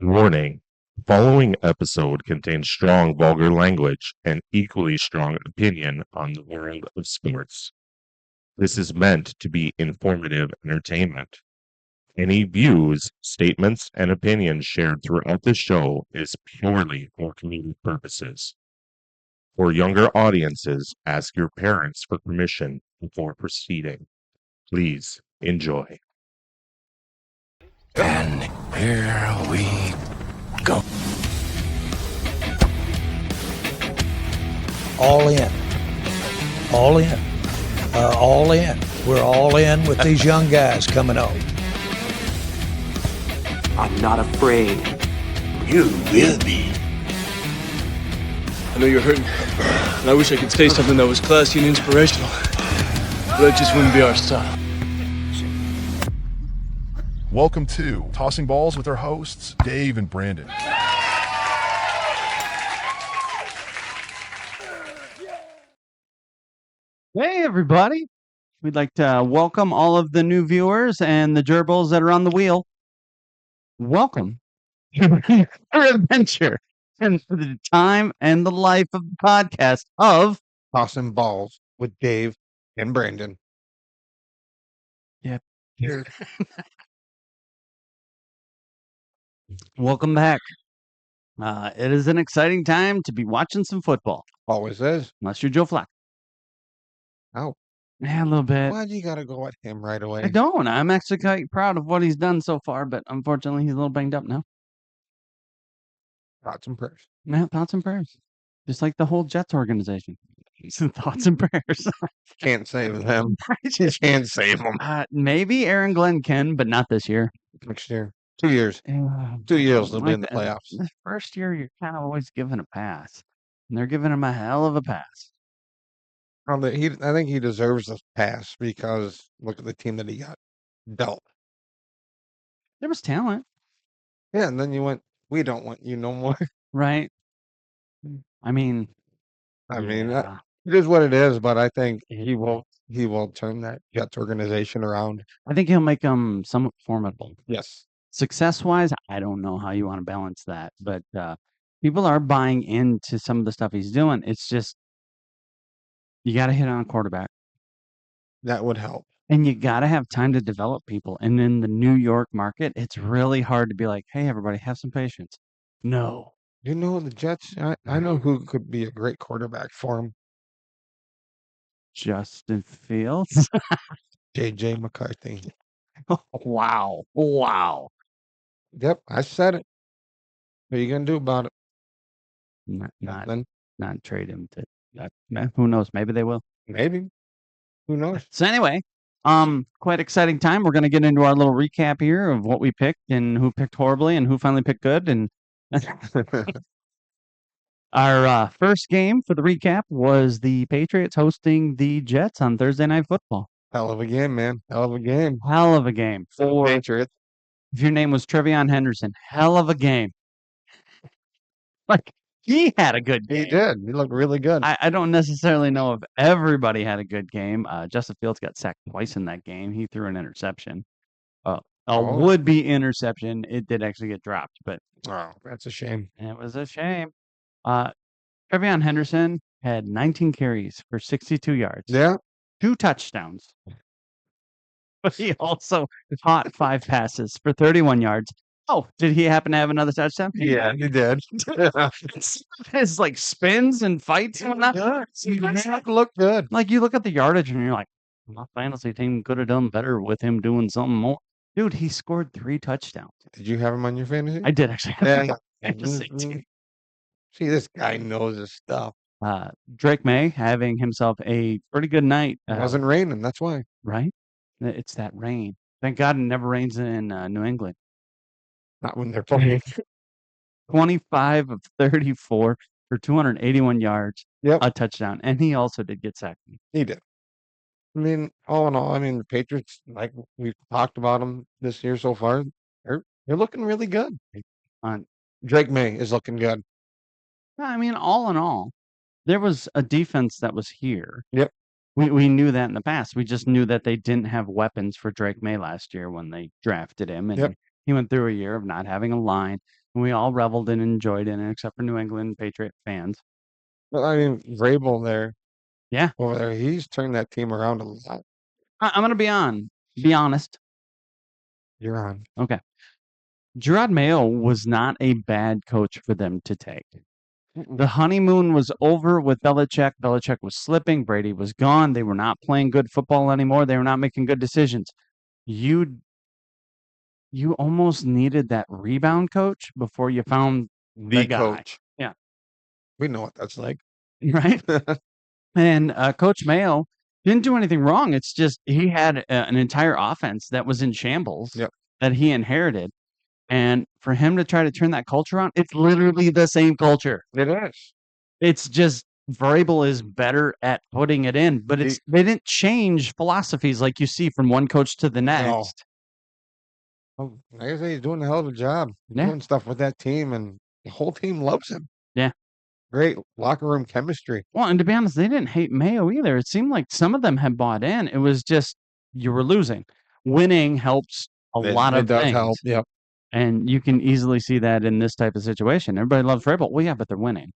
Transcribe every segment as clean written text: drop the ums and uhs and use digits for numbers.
Warning: the following episode contains strong vulgar language and equally strong opinion on the world of sports. This is meant to be informative entertainment. Any views, statements, and opinions shared throughout the show is purely for comedic purposes. For younger audiences, ask your parents for permission before proceeding. Please enjoy. And here we go. All in. All in. All in. We're all in with these young guys coming up. I'm not afraid. You will be. I know you're hurting, and I wish I could say something that was classy and inspirational, but that just wouldn't be our style. Welcome to Tossing Balls with our hosts, Dave and Brandon. Hey, everybody. We'd like to welcome all of the new viewers and the gerbils that are on the wheel. Welcome to our adventure and for the time and the life of the podcast of Tossing Balls with Dave and Brandon. Welcome back. It is an exciting time to be watching some football, Always is. unless you're Joe Flacco. Oh, Yeah, a little bit. why'd you gotta go at him right away? I don't. I'm actually quite proud of what he's done so far, but unfortunately, he's a little banged up now. Thoughts and prayers. Yeah, thoughts and prayers. Just like the whole Jets organization. Thoughts and prayers. Can't save them. Just can't save them Maybe Aaron Glenn can, but not this year. next year. 2 years. Yeah, 2 years they'll be like in the playoffs. the first year, you're kind of always given a pass, and they're giving him a hell of a pass. I think he deserves a pass because look at the team that he got dealt. There was talent, Yeah, and then you went, we don't want you no more. right? I mean, I mean, yeah, it is what it is, but I think he will turn that Jets organization around. I think he'll make them somewhat formidable. Yes. Success-wise, I don't know how you want to balance that, but people are buying into some of the stuff he's doing. It's just you got to hit on a quarterback. That would help. And you got to have time to develop people. And in the New York market, it's really hard to be like, hey, everybody, have some patience. No. You know the Jets, I know who could be a great quarterback for him. Justin Fields. JJ McCarthy. Wow. Wow. Yep, I said it. What are you gonna do about it? Not Nothing. trade him to who knows? Maybe they will. Maybe. Who knows? So anyway, quite exciting time. We're gonna get into our little recap here of what we picked and who picked horribly and who finally picked good. And our first game for the recap was the Patriots hosting the Jets on Thursday Night Football. Hell of a game, man. Hell of a game. Hell of a game. For Patriots. if your name was Trevion Henderson, hell of a game. Like he had a good game. He did. He looked really good. I don't necessarily know if everybody had a good game. Justin Fields got sacked twice in that game. He threw an interception. A Oh. would-be interception. It did actually get dropped, but Oh, that's a shame. it was a shame. Trevion Henderson had 19 carries for 62 yards, Yeah. 2 touchdowns. But he also caught 5 passes for 31 yards. Oh, did he happen to have another touchdown? Yeah, he did. His like spins and fights and whatnot. He looked good. Like you look at the yardage and you're like, my fantasy team could have done better with him doing something more. Dude, he scored 3 touchdowns. Did you have him on your fantasy? I did actually. Yeah. Fantasy team. See, this guy knows his stuff. Drake May having himself a pretty good night. It wasn't raining, that's why. Right? It's that rain. Thank God it never rains in New England. Not when they're playing. 25 of 34 for 281 yards, Yep. a touchdown, and he also did get sacked. He did. I mean, all in all, the Patriots, like we've talked about them this year so far, they're looking really good. Drake May is looking good. I mean, all in all, there was a defense that was here. Yep. We knew that in the past. We just knew that they didn't have weapons for Drake May last year when they drafted him, and Yep. he went through a year of not having a line. We all reveled and enjoyed in it, except for New England Patriot fans. But I mean, Vrabel there, Yeah. over there, he's turned that team around a lot. I'm going to be honest. You're on. Okay. Gerard Mayo was not a bad coach for them to take. The honeymoon was over with Belichick. Belichick was slipping. Brady was gone. They were not playing good football anymore. They were not making good decisions. You almost needed that rebound coach before you found the guy. coach. Yeah. We know what that's like. Right? And Coach Mayo didn't do anything wrong. It's just he had an entire offense that was in shambles Yep. that he inherited. And for him to try to turn that culture on, it's literally the same culture. It is. It's just Vrabel is better at putting it in, but He- they didn't change philosophies like you see from one coach to the next. Oh, like I say, he's doing a hell of a job. He's Yeah. doing stuff with that team, and the whole team loves him. Yeah. Great locker room chemistry. Well, and to be honest, they didn't hate Mayo either. It seemed like some of them had bought in. It was just you were losing. Winning helps a lot It of does things. help. Yep. And you can easily see that in this type of situation. Everybody loves Vrabel. Well, yeah, but they're winning.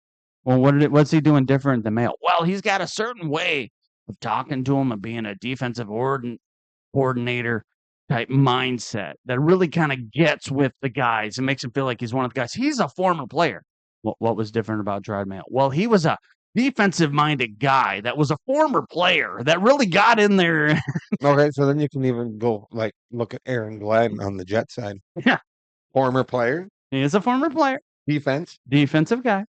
Well, what's he doing different than Mayo? Well, he's got a certain way of talking to him, of being a defensive coordinator type mindset that really kind of gets with the guys and makes him feel like he's one of the guys. He's a former player. What was different about Gerard Mayo? Well, he was a defensive-minded guy that was a former player that really got in there. Okay, so then you can even go look at Aaron Glenn on the Jet side. Yeah. Former player, He is a former player, defense. defensive guy.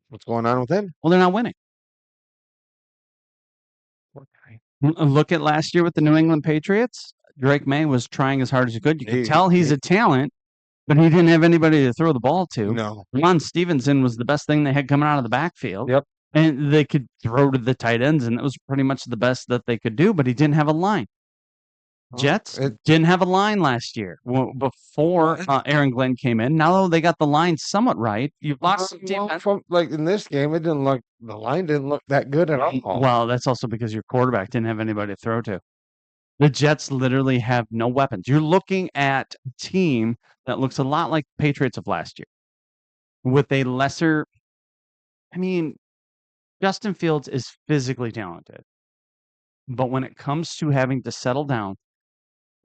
What's going on with him? Well, they're not winning. Look at last year with the New England Patriots. Drake May was trying as hard as he could. You could tell he's a talent, but he didn't have anybody to throw the ball to. No. Ron Stevenson was the best thing they had coming out of the backfield. Yep. And they could throw to the tight ends, and it was pretty much the best that they could do, but he didn't have a line. Jets didn't have a line last year before Aaron Glenn came in. Now they got the line somewhat right. You've lost some defense. In this game, the line didn't look that good at all. Well, that's also because your quarterback didn't have anybody to throw to. The Jets literally have no weapons. You're looking at a team that looks a lot like the Patriots of last year with a lesser. I mean, Justin Fields is physically talented, but when it comes to having to settle down,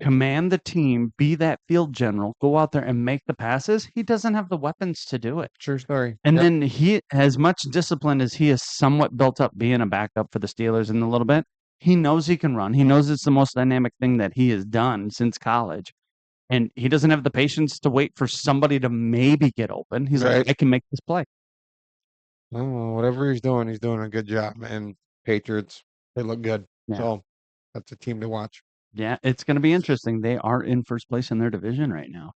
command the team, be that field general, go out there and make the passes, he doesn't have the weapons to do it. True story. And then he, as much discipline as he is somewhat built up being a backup for the Steelers in a little bit, he knows he can run. He knows it's the most dynamic thing that he has done since college. And he doesn't have the patience to wait for somebody to maybe get open. He's like, I can make this play. Whatever he's doing a good job. And Patriots, they look good. Yeah. So that's a team to watch. Yeah, it's going to be interesting. They are in first place in their division right now.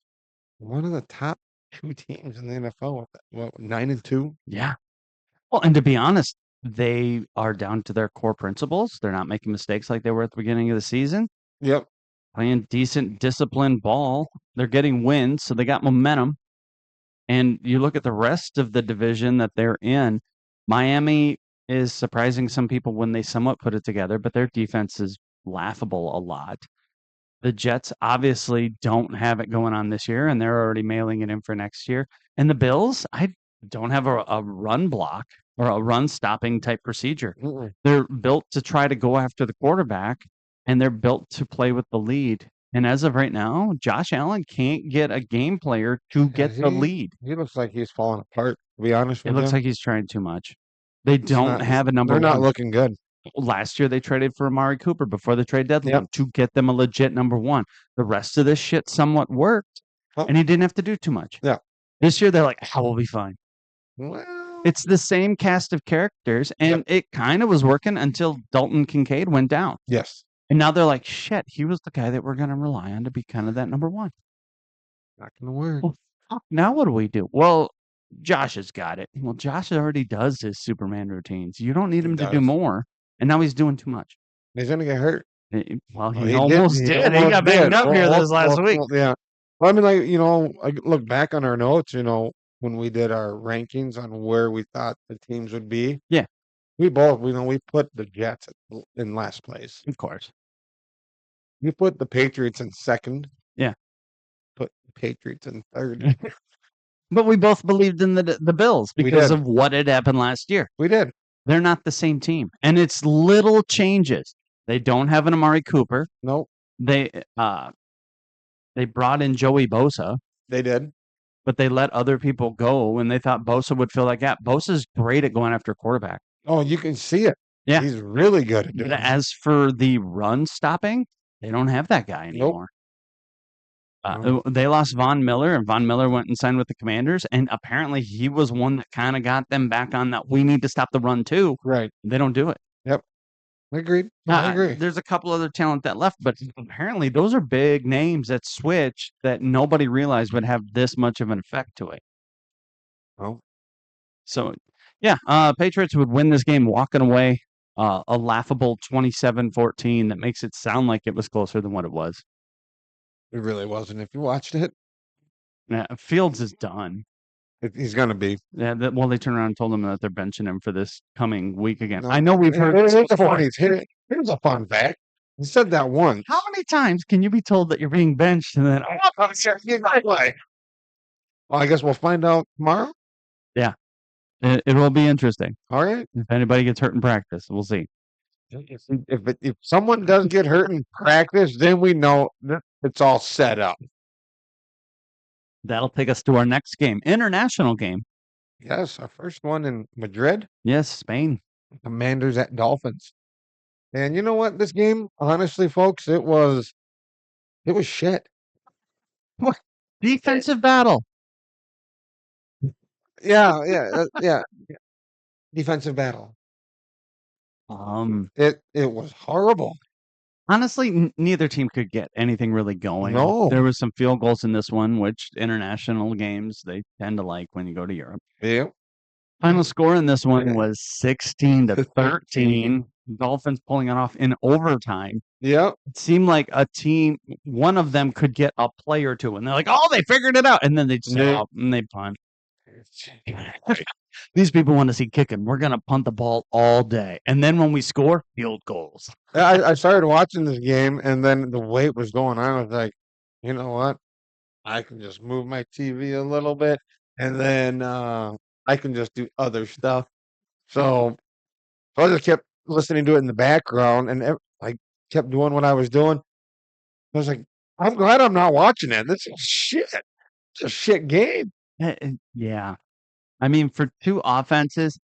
One of the top 2 teams in the NFL. 9-2? Yeah. Well, and to be honest, they are down to their core principles. They're not making mistakes like they were at the beginning of the season. Yep. Playing decent, disciplined ball. They're getting wins, so they got momentum. And you look at the rest of the division that they're in, Miami is surprising some people when they somewhat put it together, but their defense is laughable a lot. The Jets obviously don't have it going on this year, and they're already mailing it in for next year. And the Bills, I don't have a run block or a run stopping type procedure. Mm-mm. They're built to try to go after the quarterback, and they're built to play with the lead. And as of right now, Josh Allen can't get a game player to get the lead. He looks like he's falling apart, to be honest with It you. looks like he's trying too much. They don't have a number They're one. not looking good. Last year, they traded for Amari Cooper before the trade deadline to get them a legit number one. The rest of this shit somewhat worked, and he didn't have to do too much. Yeah. This year, they're like, we'll be fine. Well, It's the same cast of characters, and it kind of was working until Dalton Kincaid went down. yes. And now they're like, shit, he was the guy that we're going to rely on to be kind of that number one. Not going to work. Well, fuck, now what do we do? Well, Josh has got it. Well, Josh already does his Superman routines. You don't need him to do more. And now he's doing too much. He's going to get hurt. Well, Well, he almost did. He got banged up here this last week. Yeah. Well, I mean, I look back on our notes, when we did our rankings on where we thought the teams would be. Yeah. We both, we put the Jets in last place. Of course. We put the Patriots in second. Yeah. Put Patriots in third. But we both believed in the Bills We because did. of what had happened last year. We did. They're not the same team, and it's little changes. They don't have an Amari Cooper. Nope. They brought in Joey Bosa, They did. but they let other people go, and they thought Bosa would fill that gap. Bosa's great at going after quarterback. Oh, you can see it. Yeah. He's really good at But doing it. as for the run stopping, they don't have that guy anymore. No. They lost Von Miller, and Von Miller went and signed with the Commanders, and apparently he was one that kind of got them back on that we need to stop the run too. Right. They don't do it. Agreed. I agree. There's a couple other talent that left, but apparently those are big names that switch that nobody realized would have this much of an effect to it. Oh, So, yeah, Patriots would win this game walking away, a laughable 27-14 that makes it sound like it was closer than what it was. it really wasn't. If you watched it, Yeah, Fields is done. he's going to be. Yeah, well, they turned around and told him that they're benching him for this coming week again. No. I know we've heard Here's this a before. funny. Here's a fun fact. He said that once. How many times can you be told that you're being benched and then Oh, well, I guess we'll find out tomorrow. it will be interesting All right. if anybody gets hurt in practice? We'll see. If someone does get hurt in practice, then we know that it's all set up. That'll take us to our next game, international game. Yes, our first one in Madrid. Yes, Spain. Commanders at Dolphins. And you know what? This game, honestly, folks, it was shit. Defensive battle. Yeah. Defensive battle. It was horrible. Honestly, neither team could get anything really going. No. There was some field goals in this one, which international games they tend to like when you go to Europe. Yeah. Final score in this one was 16-13. Dolphins pulling it off in overtime. Yep. It seemed like a team, one of them could get a play or two, and they're like, "Oh, they figured it out," and then they stop and they punt. These people want to see kicking. We're gonna punt the ball all day, and then when we score, field goals. I started watching this game, and then the way it was going on, I was like, you know what? I can just move my TV a little bit, and then I can just do other stuff. So I just kept listening to it in the background, and I kept doing what I was doing. I was like, I'm glad I'm not watching it. This is shit. It's a shit game. Yeah. I mean, for two offenses,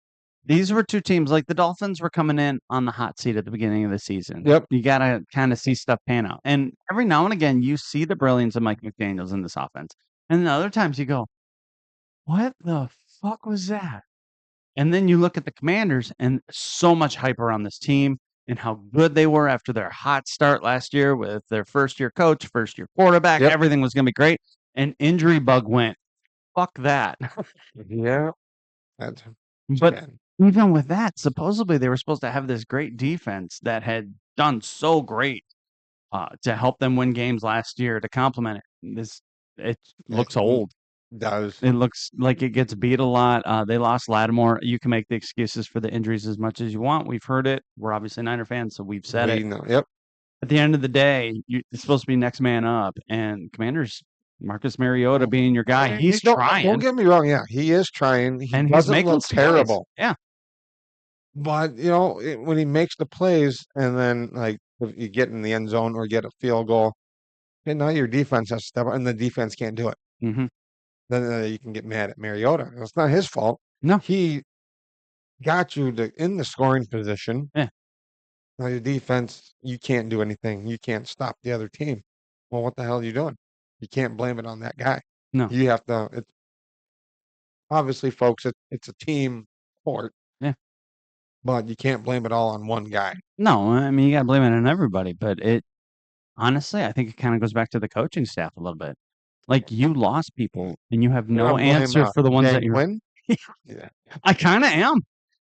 these were two teams. Like the Dolphins were coming in on the hot seat at the beginning of the season. Yep. You got to kind of see stuff pan out. And every now and again, you see the brilliance of Mike McDaniels in this offense. And then other times you go, what the fuck was that? And then you look at the Commanders and so much hype around this team and how good they were after their hot start last year with their first-year coach, first-year quarterback. Yep. Everything was going to be great. And injury bug went, fuck that. Yeah. That's But bad. even with that, supposedly they were supposed to have this great defense that had done so great to help them win games last year to complement it. It looks old. Does. It looks like it gets beat a lot. They lost Lattimore. You can make the excuses for the injuries as much as you want. We've heard it. We're obviously Niner fans, so we've said We it. know. Yep. At the end of the day, it's supposed to be next man up. And Commanders, Marcus Mariota being your guy, he's trying. Don't get me wrong. Yeah, he is trying. He and he's doesn't making look some plays. terrible. Yeah. But when he makes the plays, and then like if you get in the end zone or get a field goal, and now your defense has to step up, and the defense can't do it. Mm-hmm. Then you can get mad at Mariota. It's not his fault. No. He got you in the scoring position. Yeah. Now your defense, you can't do anything. You can't stop the other team. Well, what the hell are you doing? You can't blame it on that guy. No. You have to. Obviously, folks, it's a team sport. Yeah. But you can't blame it all on one guy. No, I mean, you got to blame it on everybody. But honestly, I think it kind of goes back to the coaching staff a little bit. Like you lost people and you have no answer for the ones that you're. Quinn? Yeah. I kind of am.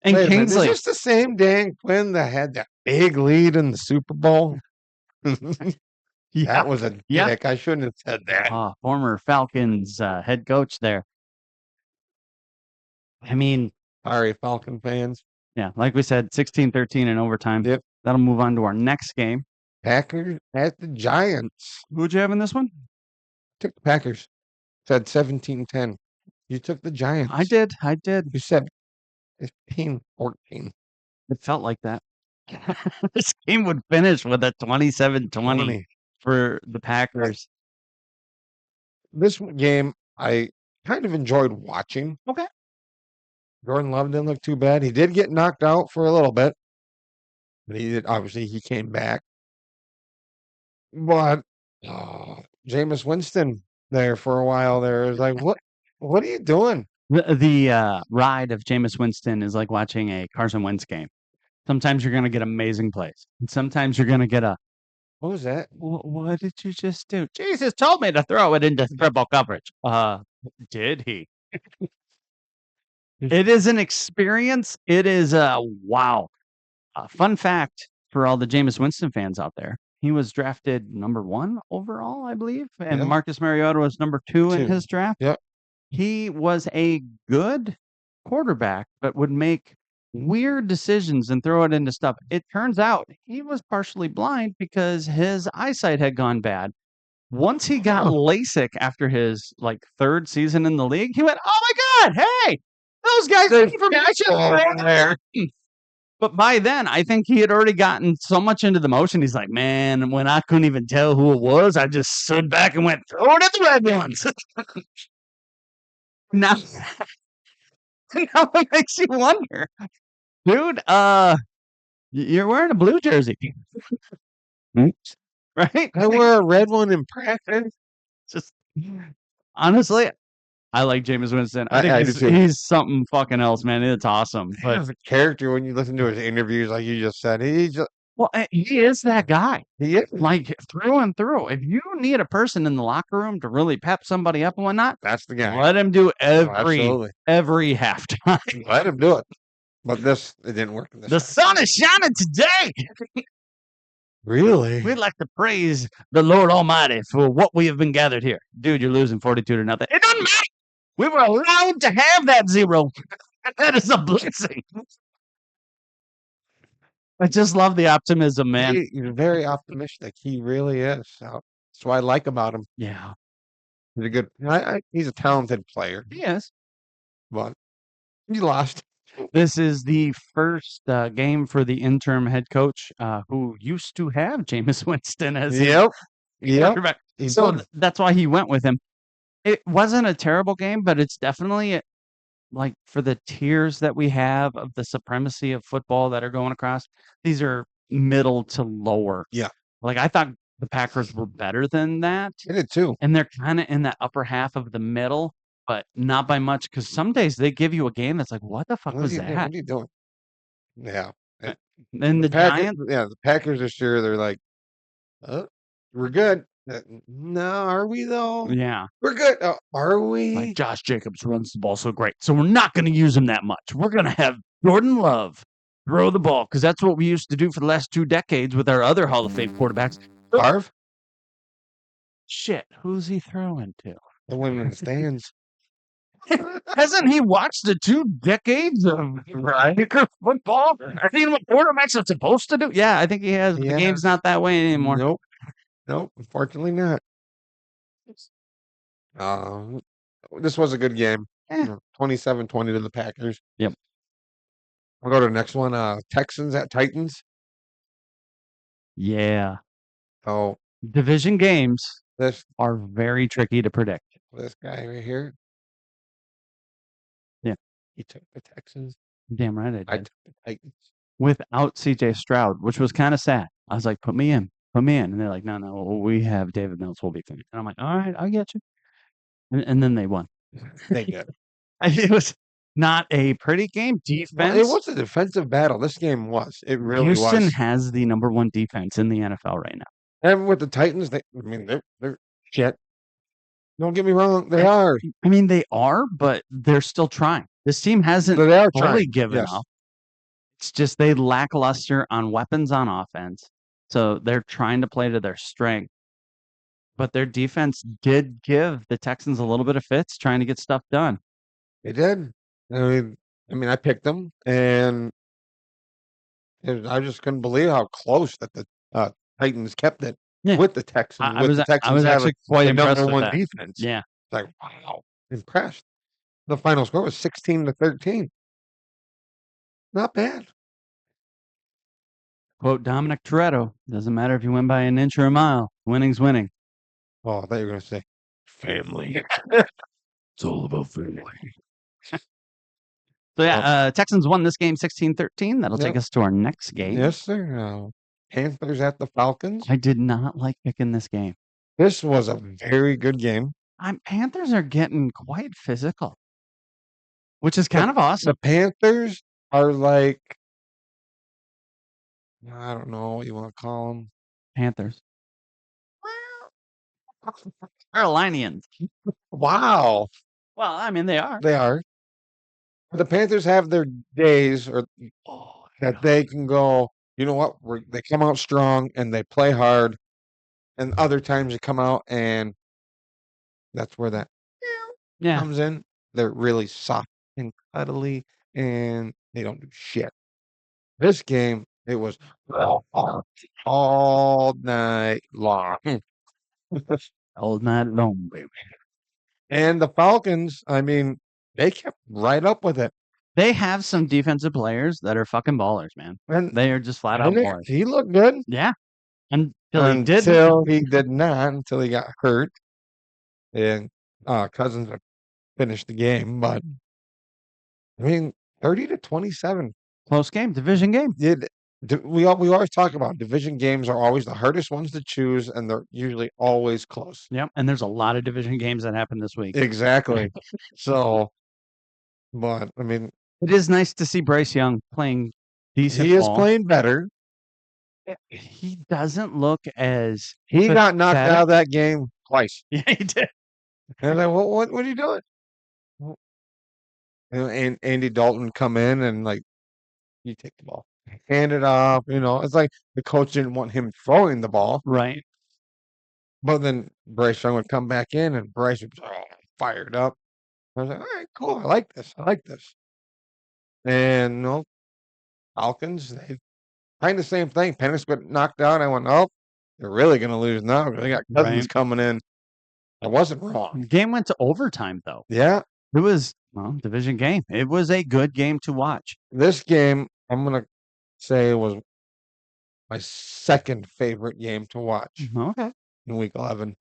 And Wait a minute, Kingsley. is this the same Dan Quinn that had that big lead in the Super Bowl? That was a Yeah. dick. I shouldn't have said that. Former Falcons head coach there. I mean, Sorry, Falcon fans. yeah, like we said, 16-13 in overtime. Yep. That'll move on to our next game. Packers at the Giants. Who'd you have in this one? Took the Packers. said 17-10. You took the Giants. I did. I did. You said 15-14. It felt like that. This game would finish with a 27-20 20. for the Packers. This game I kind of enjoyed watching. Okay. Jordan Love didn't look too bad. He did get knocked out for a little bit, but obviously he came back. But Jameis Winston there for a while there is like, what are you doing? The ride of Jameis Winston is like watching a Carson Wentz game. Sometimes you're going to get amazing plays. And sometimes you're going to get What was that? what did you just do? Jesus told me to throw it into triple coverage. Did he? It is an experience. It is wow. Fun fact for all the Jameis Winston fans out there. He was drafted number 1 overall, I believe. And Yeah. Marcus Mariota was number 2 in 2. his draft. Yep. He was a good quarterback, but would make weird decisions and throw it into stuff. It turns out he was partially blind because his eyesight had gone bad. Once he got LASIK after his like 3rd season in the league, he went, "Oh my God, hey, those guys There's came from people there." But by then, I think he had already gotten so much into the motion. He's like, man, when I couldn't even tell who it was, I just stood back and went, throw it at the red ones. Now, now it makes you wonder, dude. You're wearing a blue jersey, right? I wear a red one in practice. Just honestly, I like Jameis Winston. I think I do too. he's something fucking else, man. It's awesome. But As a character, when you listen to his interviews, like you just said, well, he is that guy. he is. Like through and through. If you need a person in the locker room to really pep somebody up and whatnot, That's the guy. let him do Oh, every absolutely. halftime. Let him do it. But it didn't work. This The time. sun is shining today. Really? We'd like to praise the Lord Almighty for what we have been gathered here. Dude, you're losing 42-0. It doesn't matter. We were allowed to have that 0. That is a blessing. I just love the optimism, man. He's very optimistic. He really is. So that's what I like about him. Yeah, He's a good. He's a talented player, he is. but he lost. This is the first game for the interim head coach who used to have Jameis Winston as his Yep. quarterback. He So did. that's why he went with him. It wasn't a terrible game, but it's definitely like for the tiers that we have of the supremacy of football that are going across, these are middle to lower. Yeah. Like I thought the Packers were better than that, He did too. and they're kind of in that upper half of the middle, but not by much because some days they give you a game that's like, what the fuck What was are you doing? that? What are you doing? Yeah. And the Giants, The Packers this year, they're like, we're good. No, are we though? yeah, We're good. Are we? like Josh Jacobs runs the ball so great, so we're not going to use him that much. We're going to have Jordan Love throw the ball because that's what we used to do for the last 2 decades with our other Hall of Fame quarterbacks. Favre? Shit, who's he throwing to? The women in the stands. Hasn't he watched the 2 decades of Packer football? I think what quarterbacks are supposed to do. Yeah, I think he has. The Yeah. game's not that way anymore. Nope. Unfortunately not. This was a good game. Eh. 27-20 to the Packers. Yep. We'll go to the next one. Texans at Titans. Yeah, Oh, division games this are very tricky to predict. guy right here. Yeah. He took the Texans. Damn right I I did. took the Titans. Without CJ Stroud, which was kind of sad. I was like, put me in. And they're like, no, we have David Mills. We'll be fine. And I'm like, all right, I get you. And then they won. They did. It was not a pretty game. Defense. Well, it was a defensive battle. This game was. It really Houston was. has the number 1 defense in the NFL right now. And with the Titans, they're shit. Don't get me wrong. They are. I mean, they are, but they're still trying. This team hasn't They are fully trying. given Yes. up. It's just they lackluster on weapons on offense. So they're trying to play to their strength. But their defense did give the Texans a little bit of fits trying to get stuff done. They did. I mean, I picked them, and I just couldn't believe how close that the Titans kept it Yeah. with the Texans. I was the Texans I was having actually quite the impressed number with one that. defense. Yeah. Like, wow, impressed. The final score was 16-13. Not bad. Quote Dominic Toretto, doesn't matter if you win by an inch or a mile, winning's winning. Oh, I thought you were gonna say family. It's all about family. So yeah, Texans won this game 16-13. That'll take Yep. us to our next game. Yes, sir. Panthers at the Falcons. I did not like picking this game. This was a very good game. Panthers are getting quite physical, which is kind of awesome. The Panthers are like, I don't know what you want to call them. Panthers. Carolinians. Wow, Well, I mean, they are. they are. The Panthers have their days or that they can go, you know what? They come out strong and they play hard. And other times they come out and that's where that Yeah. comes in. They're really soft and cuddly and they don't do shit. This game, it was all night long. All night long, baby. And the Falcons, I mean, they kept right up with it. They have some defensive players that are fucking ballers, man. And They are just flat out and ballers. he looked good Yeah. Until he did. until he did not, until he got hurt. And Cousins finished the game, but I mean, 30-27. Close game, division game. We always talk about division games are always the hardest ones to choose, and they're usually always close. Yep. And there's a lot of division games that happen this week. Exactly. So, but I mean, It is nice to see Bryce Young playing decent he is ball. playing better. He doesn't look as He got knocked pathetic. out of that game twice. Yeah, he did. And I was like, what are you doing? And Andy Dalton come in and like, you take the ball, hand it off. It's like the coach didn't want him throwing the ball, Right. but then Bryce Young would come back in and Bryce would fired up. I was like, all right, cool. I like this. And no, Falcons, they kind of the same thing. Penix got knocked out. I went, oh, they're really going to lose now because they got Cousins Right. coming in. I wasn't wrong. The game went to overtime, though. Yeah, It was, division game. It was a good game to watch. this game, I'm going to say was my second favorite game to watch Okay. in week 11.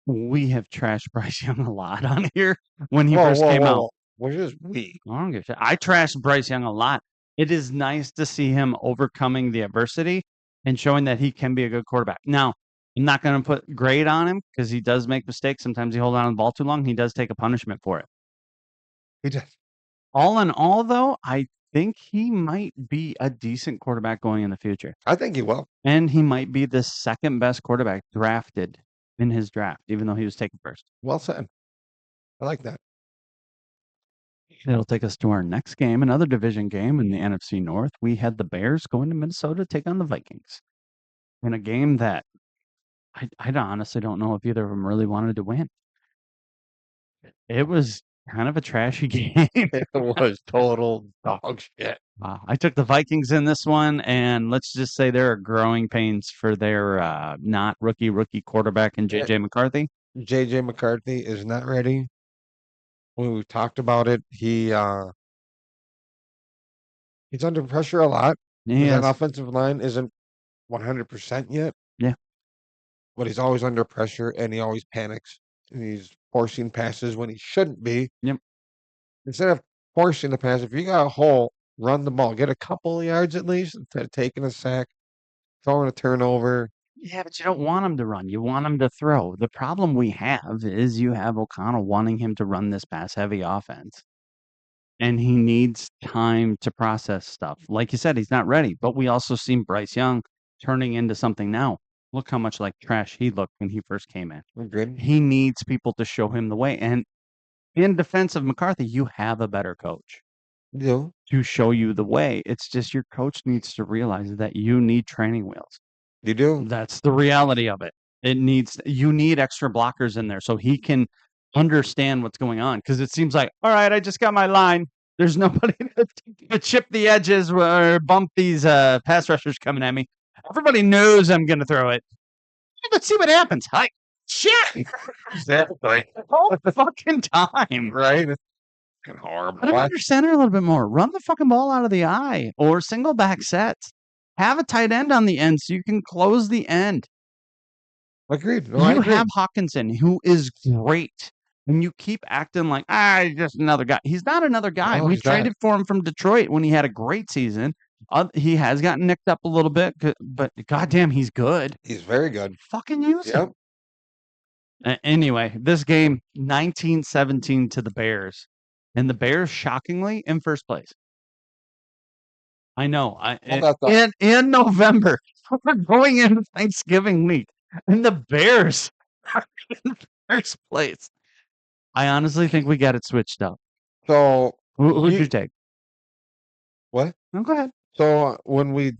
We have trashed Bryce Young a lot on here when he first came out. Which is we. I don't give a shit. I trashed Bryce Young a lot. It is nice to see him overcoming the adversity and showing that he can be a good quarterback. Now, I'm not going to put grade on him because he does make mistakes. Sometimes he holds on to the ball too long. He does take a punishment for it. He did. All in all, though, I think he might be a decent quarterback going in the future. I think he will. And he might be the second best quarterback drafted in his draft, even though he was taken first. Well said. I like that. It'll take us to our next game, another division game in the NFC North. We had the Bears going to Minnesota to take on the Vikings in a game that I honestly don't know if either of them really wanted to win. It was kind of a trashy game. It was total dog shit. I took the Vikings in this one, and let's just say there are growing pains for their not rookie quarterback in J.J. McCarthy. J.J. McCarthy is not ready. When we talked about it, he's under pressure a lot. He That has- offensive line isn't 100% yet. Yeah. But he's always under pressure, and he always panics. And he's forcing passes when he shouldn't be. Yep. Instead of forcing the pass, if you got a hole, run the ball. Get a couple of yards at least instead of taking a sack, throwing a turnover. Yeah, but you don't want him to run. You want him to throw. The problem we have is you have O'Connell wanting him to run this pass-heavy offense. And he needs time to process stuff. Like you said, he's not ready. But we also seen Bryce Young turning into something now. Look how much like trash he looked when he first came in. Agreed. He needs people to show him the way. And in defense of McCarthy, you have a better coach You to show you the way. It's just your coach needs to realize that you need training wheels. do. That's the reality of it. You need extra blockers in there so he can understand what's going on. Because it seems like, all right, I just got my line. There's nobody to chip the edges or bump these pass rushers coming at me. Everybody knows I'm going to throw it. Let's see what happens. Hi. shit Exactly. all the fucking time. Right? It's fucking horrible. Put him under center a little bit more. Run the fucking ball out of the eye or single back sets. Have a tight end on the end so you can close the end. Agreed. No, I You agree. have Hawkinson, who is great, and you keep acting like he's just another guy. He's not another guy. No, We he's not. traded for him from Detroit when he had a great season. He has gotten nicked up a little bit, but goddamn, he's good. He's very good. Fucking use him. Yep. Anyway, this game 19-17 to the Bears, and the Bears shockingly in first place. I know. Well, that's In November, we're going into Thanksgiving week, and the Bears are in first place. I honestly think we got it switched up. So Who'd You- you take? what? No, go ahead. So when we're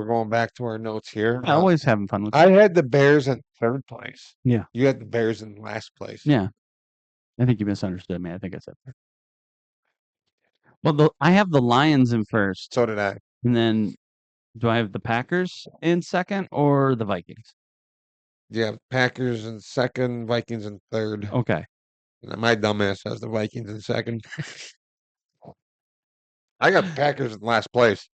going back to our notes here. Always having fun with. I had the Bears in third place. Yeah. You had the Bears in last place. Yeah, I think you misunderstood me. I think I said. Well, I have the Lions in first, So did I. and then do I have the Packers in second or the Vikings? Yeah, Packers in second, Vikings in third. Okay. And my dumbass has the Vikings in second. I got the Packers in last place.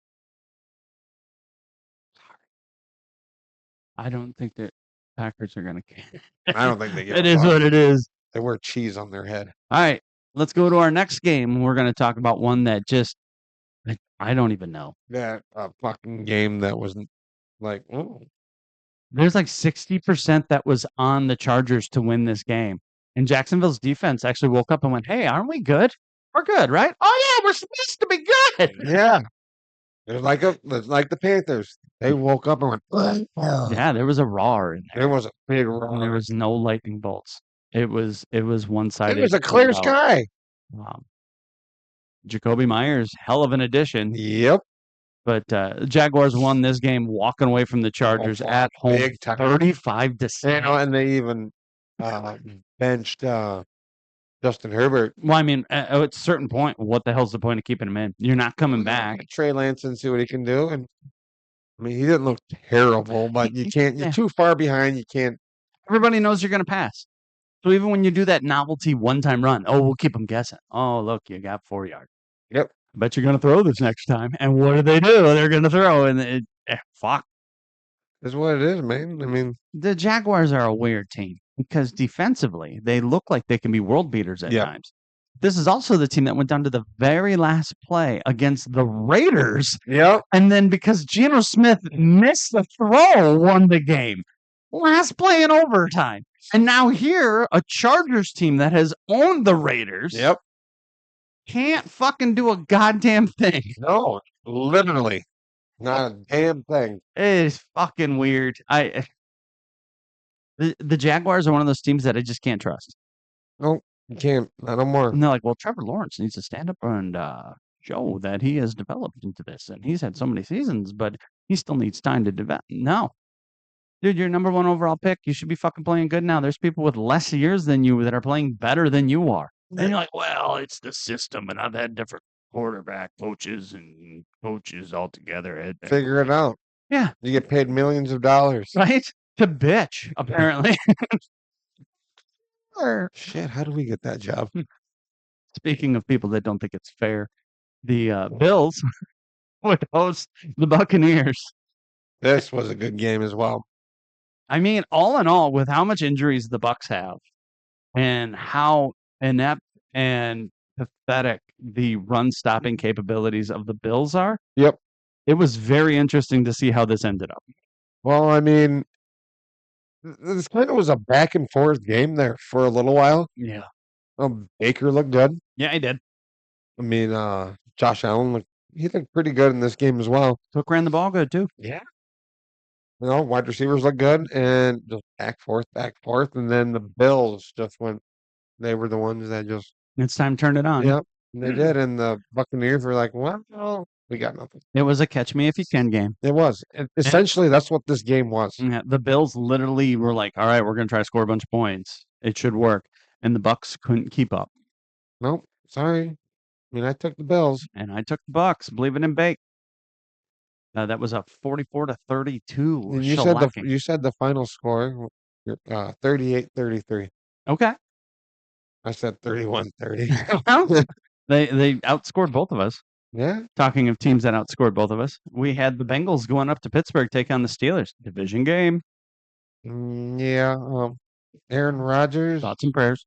I don't think that Packers are going to. I don't think they get It is what it is. They wear cheese on their head. All right, let's go to our next game. We're going to talk about one that just I don't even know. That fucking game that was like, oh, There's like 60% that was on the Chargers to win this game. And Jacksonville's defense actually woke up and went, "Hey, aren't we good? We're good, right? Oh yeah, we're supposed to be good." yeah. It's like the Panthers. They woke up and went, Yeah, there was a roar in there. There was a big And there roar. was no lightning bolts. It was one It sided. was a clear sky. Jacoby Myers, hell of an addition. Yep. But Jaguars won this game walking away from the Chargers fuck, at home, big time. 35-6. You know, and they even benched Justin Herbert. Well, I mean, at a certain point, what the hell's the point of keeping him in? You're not coming back. Trey Lance and see what he can do. And I mean, he didn't look terrible, but you can't. You're Yeah. too far behind. You can't. Everybody knows you're going to pass. So even when you do that novelty one-time run, we'll keep them guessing. Oh, look, you got 4 yards. Yep. I bet you're going to throw this next time. And what do? They're going to throw, and fuck. That's what it is, man. I mean, The Jaguars are a weird team because defensively, they look like they can be world beaters at Yeah. times. This is also the team that went down to the very last play against the Raiders. yep. And then because Geno Smith missed the throw, won the game. Last play in overtime. And now here, a Chargers team that has owned the Raiders Yep. can't fucking do a goddamn thing. No, literally, not a damn thing. It is fucking weird. The Jaguars are one of those teams that I just can't trust. No, you can't. Not no more. And they're like, well, Trevor Lawrence needs to stand up and show that he has developed into this. And he's had so many seasons, but he still needs time to develop. No. Dude, you're number one overall pick. You should be fucking playing good now. There's people with less years than you that are playing better than you are. And you're like, well, it's the system. And I've had different quarterback coaches and coaches all together. Figure it out. Yeah. You get paid millions of dollars. Right? To bitch, apparently. Shit, how do we get that job? Speaking of people that don't think it's fair, the Bills would host the Buccaneers. This was a good game as well. I mean, all in all, with how much injuries the Bucks have and how inept and pathetic the run stopping capabilities of the Bills are. Yep. It was very interesting to see how this ended up. Well, I mean, this kind of was a back and forth game there for a little while. Yeah. Baker looked good. Yeah, he did. I mean, Josh Allen he looked pretty good in this game as well. Took ran the ball good too. Yeah. You know, wide receivers look good and just back forth, and then the Bills just went. They were the ones that just It's time to turn it on. yep, they did, and the Buccaneers were like, "Well, we got nothing." It was a catch me if you can game. It was essentially that's what this game was. Yeah, the Bills literally were like, all right, we're going to try to score a bunch of points. It should work. And the Bucks couldn't keep up. Nope, sorry. I mean, I took the Bills. And I took the Bucks, believing in Bake. That was a 44-32. And you said the final score. 38-33. Okay. I said 31-30. Well, they outscored both of us. Yeah. Talking of teams that outscored both of us, we had the Bengals going up to Pittsburgh, take on the Steelers. Division game. Yeah. Aaron Rodgers. Thoughts and prayers.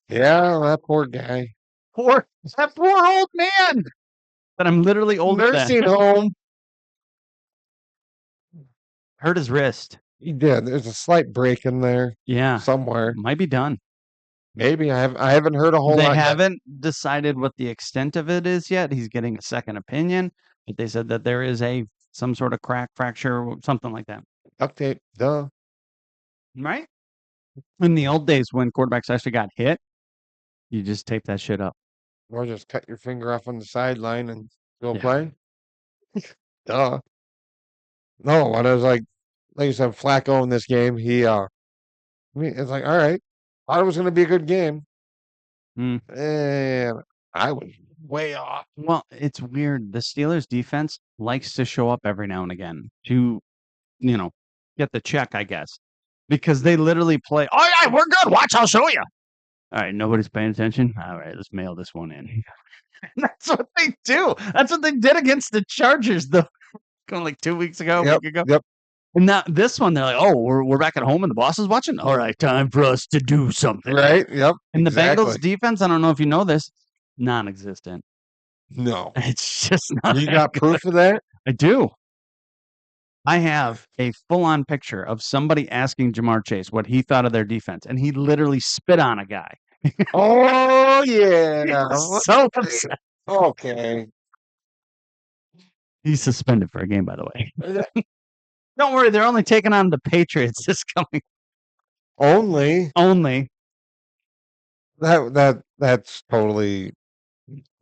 Yeah, that poor guy. That poor old man that I'm literally older than. Nursing home. Hurt his wrist. He did. There's a slight break in there Yeah. somewhere. Might be done. Maybe I haven't heard a whole They lot. yet. haven't decided what the extent of it is yet. He's getting a second opinion, but they said that there is some sort of crack, fracture, something like that. Duct tape. Duh. Right? In the old days when quarterbacks actually got hit, you just tape that shit up. Or just cut your finger off on the sideline and go Yeah. play. Duh. No, and I was like you said, Flacco in this game, it's like, all right, thought it was going to be a good game. Mm. And I was way off. Well, it's weird. The Steelers defense likes to show up every now and again to, get the check, I guess, because they literally play. Oh yeah, we're good. Watch, I'll show you. All right, nobody's paying attention. All right, let's mail this one in. That's what they do. That's what they did against the Chargers, like 2 weeks ago, a Yep. week ago. Yep. And now this one, they're like, oh, we're back at home and the boss is watching. All right, time for us to do something. Right? Yep. And the exactly. Bengals defense, I don't know if you know this, non-existent. No. It's just not. You got proof of that? I do. I have a full-on picture of somebody asking Jamar Chase what he thought of their defense, and he literally spit on a guy. Oh yeah. So upset. Okay. He's suspended for a game, by the way. Don't worry, they're only taking on the Patriots this coming. Only Only. that's totally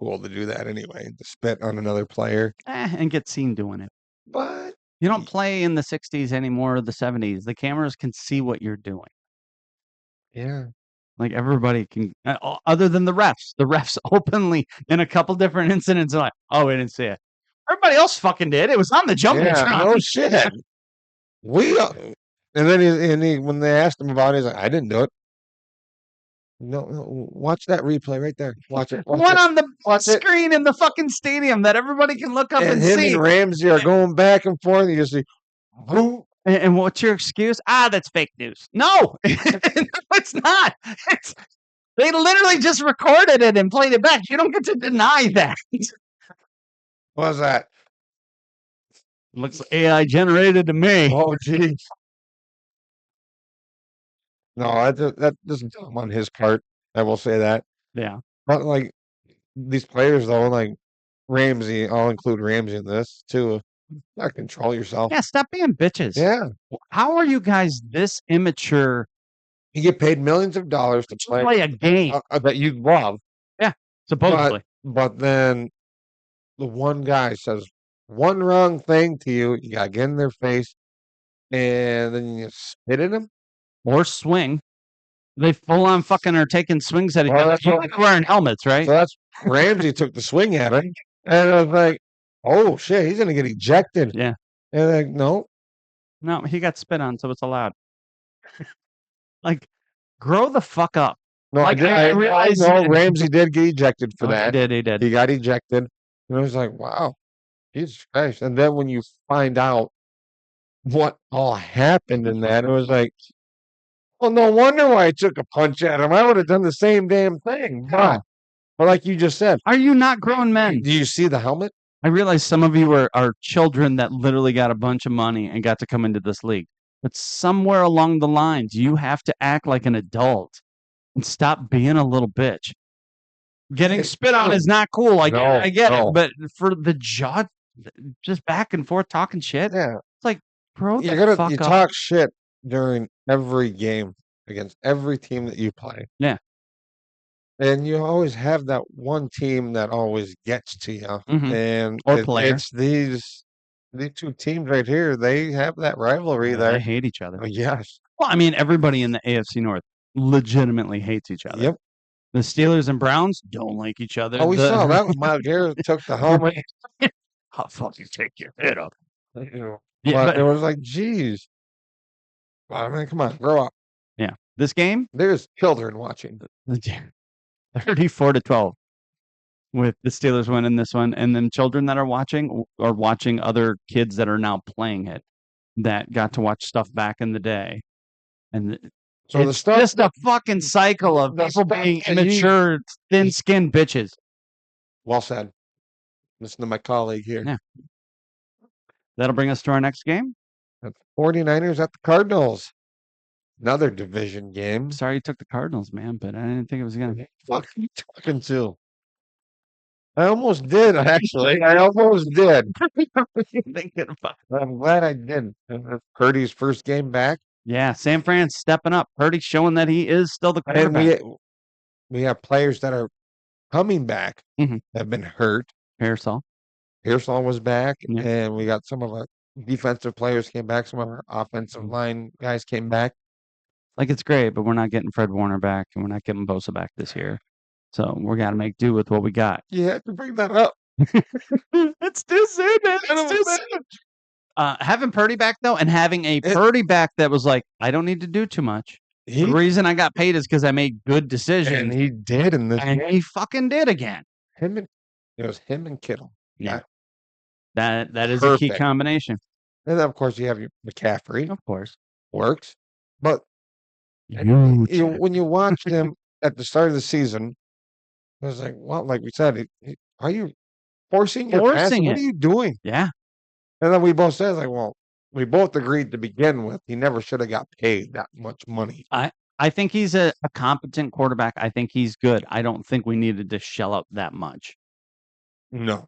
cool to do that anyway, to spit on another player. And get seen doing it. But You don't play in the 60s anymore or the 70s. The cameras can see what you're doing. yeah. Like everybody can, other than the refs. The refs openly, in a couple different incidents, are like, oh, we didn't see it. Everybody else fucking did. It was on the Yeah, jumbotron. no shit. And then he when they asked him about it, he's like, I didn't do it. No, watch that replay right there. Watch it. Watch One it. on the Watch it. screen in the fucking stadium that everybody can look up And and him see. and Ramsey are going back and forth. You just see, boom. And what's your excuse? That's fake news. No, it's not. They literally just recorded it and played it back. You don't get to deny that. What was that? Looks AI generated to me. Oh, geez. No, that doesn't dumb on his part. I will say that. Yeah. But like these players, though, like Ramsey, I'll include Ramsey in this too. Not control yourself. Yeah, stop being bitches. Yeah, How are you guys this immature you get paid millions of dollars to to play play a game? that you love, Supposedly. but then the one guy says one wrong thing to you, you gotta get in their face, and then you spit at them. Or swing. They full on fucking are taking swings at each Well, other. that's You're what- like wearing helmets, right? So that's Ramsey took the swing at him, and I was like, "Oh shit, he's gonna get ejected." Yeah. And like, no, No, he got spit on, so it's allowed. Like, grow the fuck up. no, Like, I I realize- know Ramsey did get ejected for Oh, that. He did. He got ejected, and I was like, "Wow, Jesus Christ!" And then when you find out what all happened in that, it was like, well, no wonder why I took a punch at him. I would have done the same damn thing. But like you just said, Are you not grown men? do you see the helmet? I realize some of you are children that literally got a bunch of money and got to come into this league. But somewhere along the lines, you have to act like an adult and stop being a little bitch. Getting spit on is not cool. I get No. it. But for the jaw, just back and forth talking shit, Yeah, bro, you the fuck up. talk shit during every game against every team that you play. Yeah. And you always have that one team that always gets to you. Mhm. And Or player. it's these two teams right here. They have that rivalry Yeah, there. they hate each other. Yes. Well, I mean, everybody in the AFC North legitimately hates each other. Yep. The Steelers and Browns don't like each other. Oh, we The- saw that when Miles Garrett took the helmet. I'll fucking take your head up. You know, Yeah, but but- it was like, geez. I mean, come on, grow up. This game, There's children watching. 34-12, with the Steelers winning this one, and then children that are watching other kids that are now playing it that got to watch stuff back in the day, and So the it's stuff just a fucking cycle of the people stuff being that you- immature, thin-skinned bitches. well said. Listen to my colleague here. Yeah. That'll bring us to our next game. The 49ers at the Cardinals. Another division game. Sorry you took the Cardinals, man, but I didn't think it was gonna. Fuck are you talking to? I almost did, actually. I almost did. Thinking about. I'm glad I did. Purdy's first game back. Yeah, San Fran's stepping up. Purdy showing that he is still the And quarterback. we have players that are coming back Mhm. that have been hurt. Pearsall. Pearsall was back, Yeah. and we got some of our defensive players came back. Some of our offensive line guys came back. Like, it's great, but we're not getting Fred Warner back, and we're not getting Bosa back this year. So we got to make do with what we got. You have to bring that up. It's too soon, man. It's too soon. Having Purdy back, though, and having a Purdy back that was like, I don't need to do too much. He, The reason I got paid is because I made good and decisions. he did in this And game. he fucking did again. It was him and Kittle. Yeah. That is a key Perfect. combination. And then, of course, you have your McCaffrey. Of course. Works. But Huge. when you watched him at the start of the season, it was like, well, like we said, are you forcing your pass? Forcing What it. are you doing? Yeah. And then we both said, like, well, we both agreed to begin with. He never should have got paid that much money. I think he's a competent quarterback. I think he's good. I don't think we needed to shell out that much. No.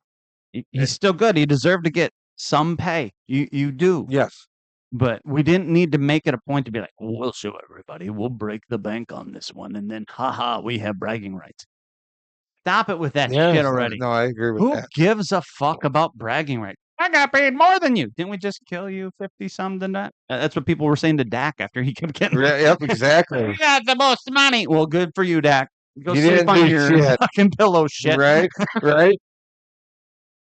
He's still good. He deserved to get some pay. You do. Yes. But we didn't need to make it a point to be like, we'll show everybody. We'll break the bank on this one. And then, haha, we have bragging rights. Stop it with that Yes, shit already. No, I agree with Who that. gives a fuck about bragging rights? I got paid more than you. Didn't we just kill you 50 something? That's what people were saying to Dak after he kept getting. Yeah, yep, exactly. You got the most money. Well, good for you, Dak. Go You sleep didn't on do your shit. fucking pillow shit. Right? Right?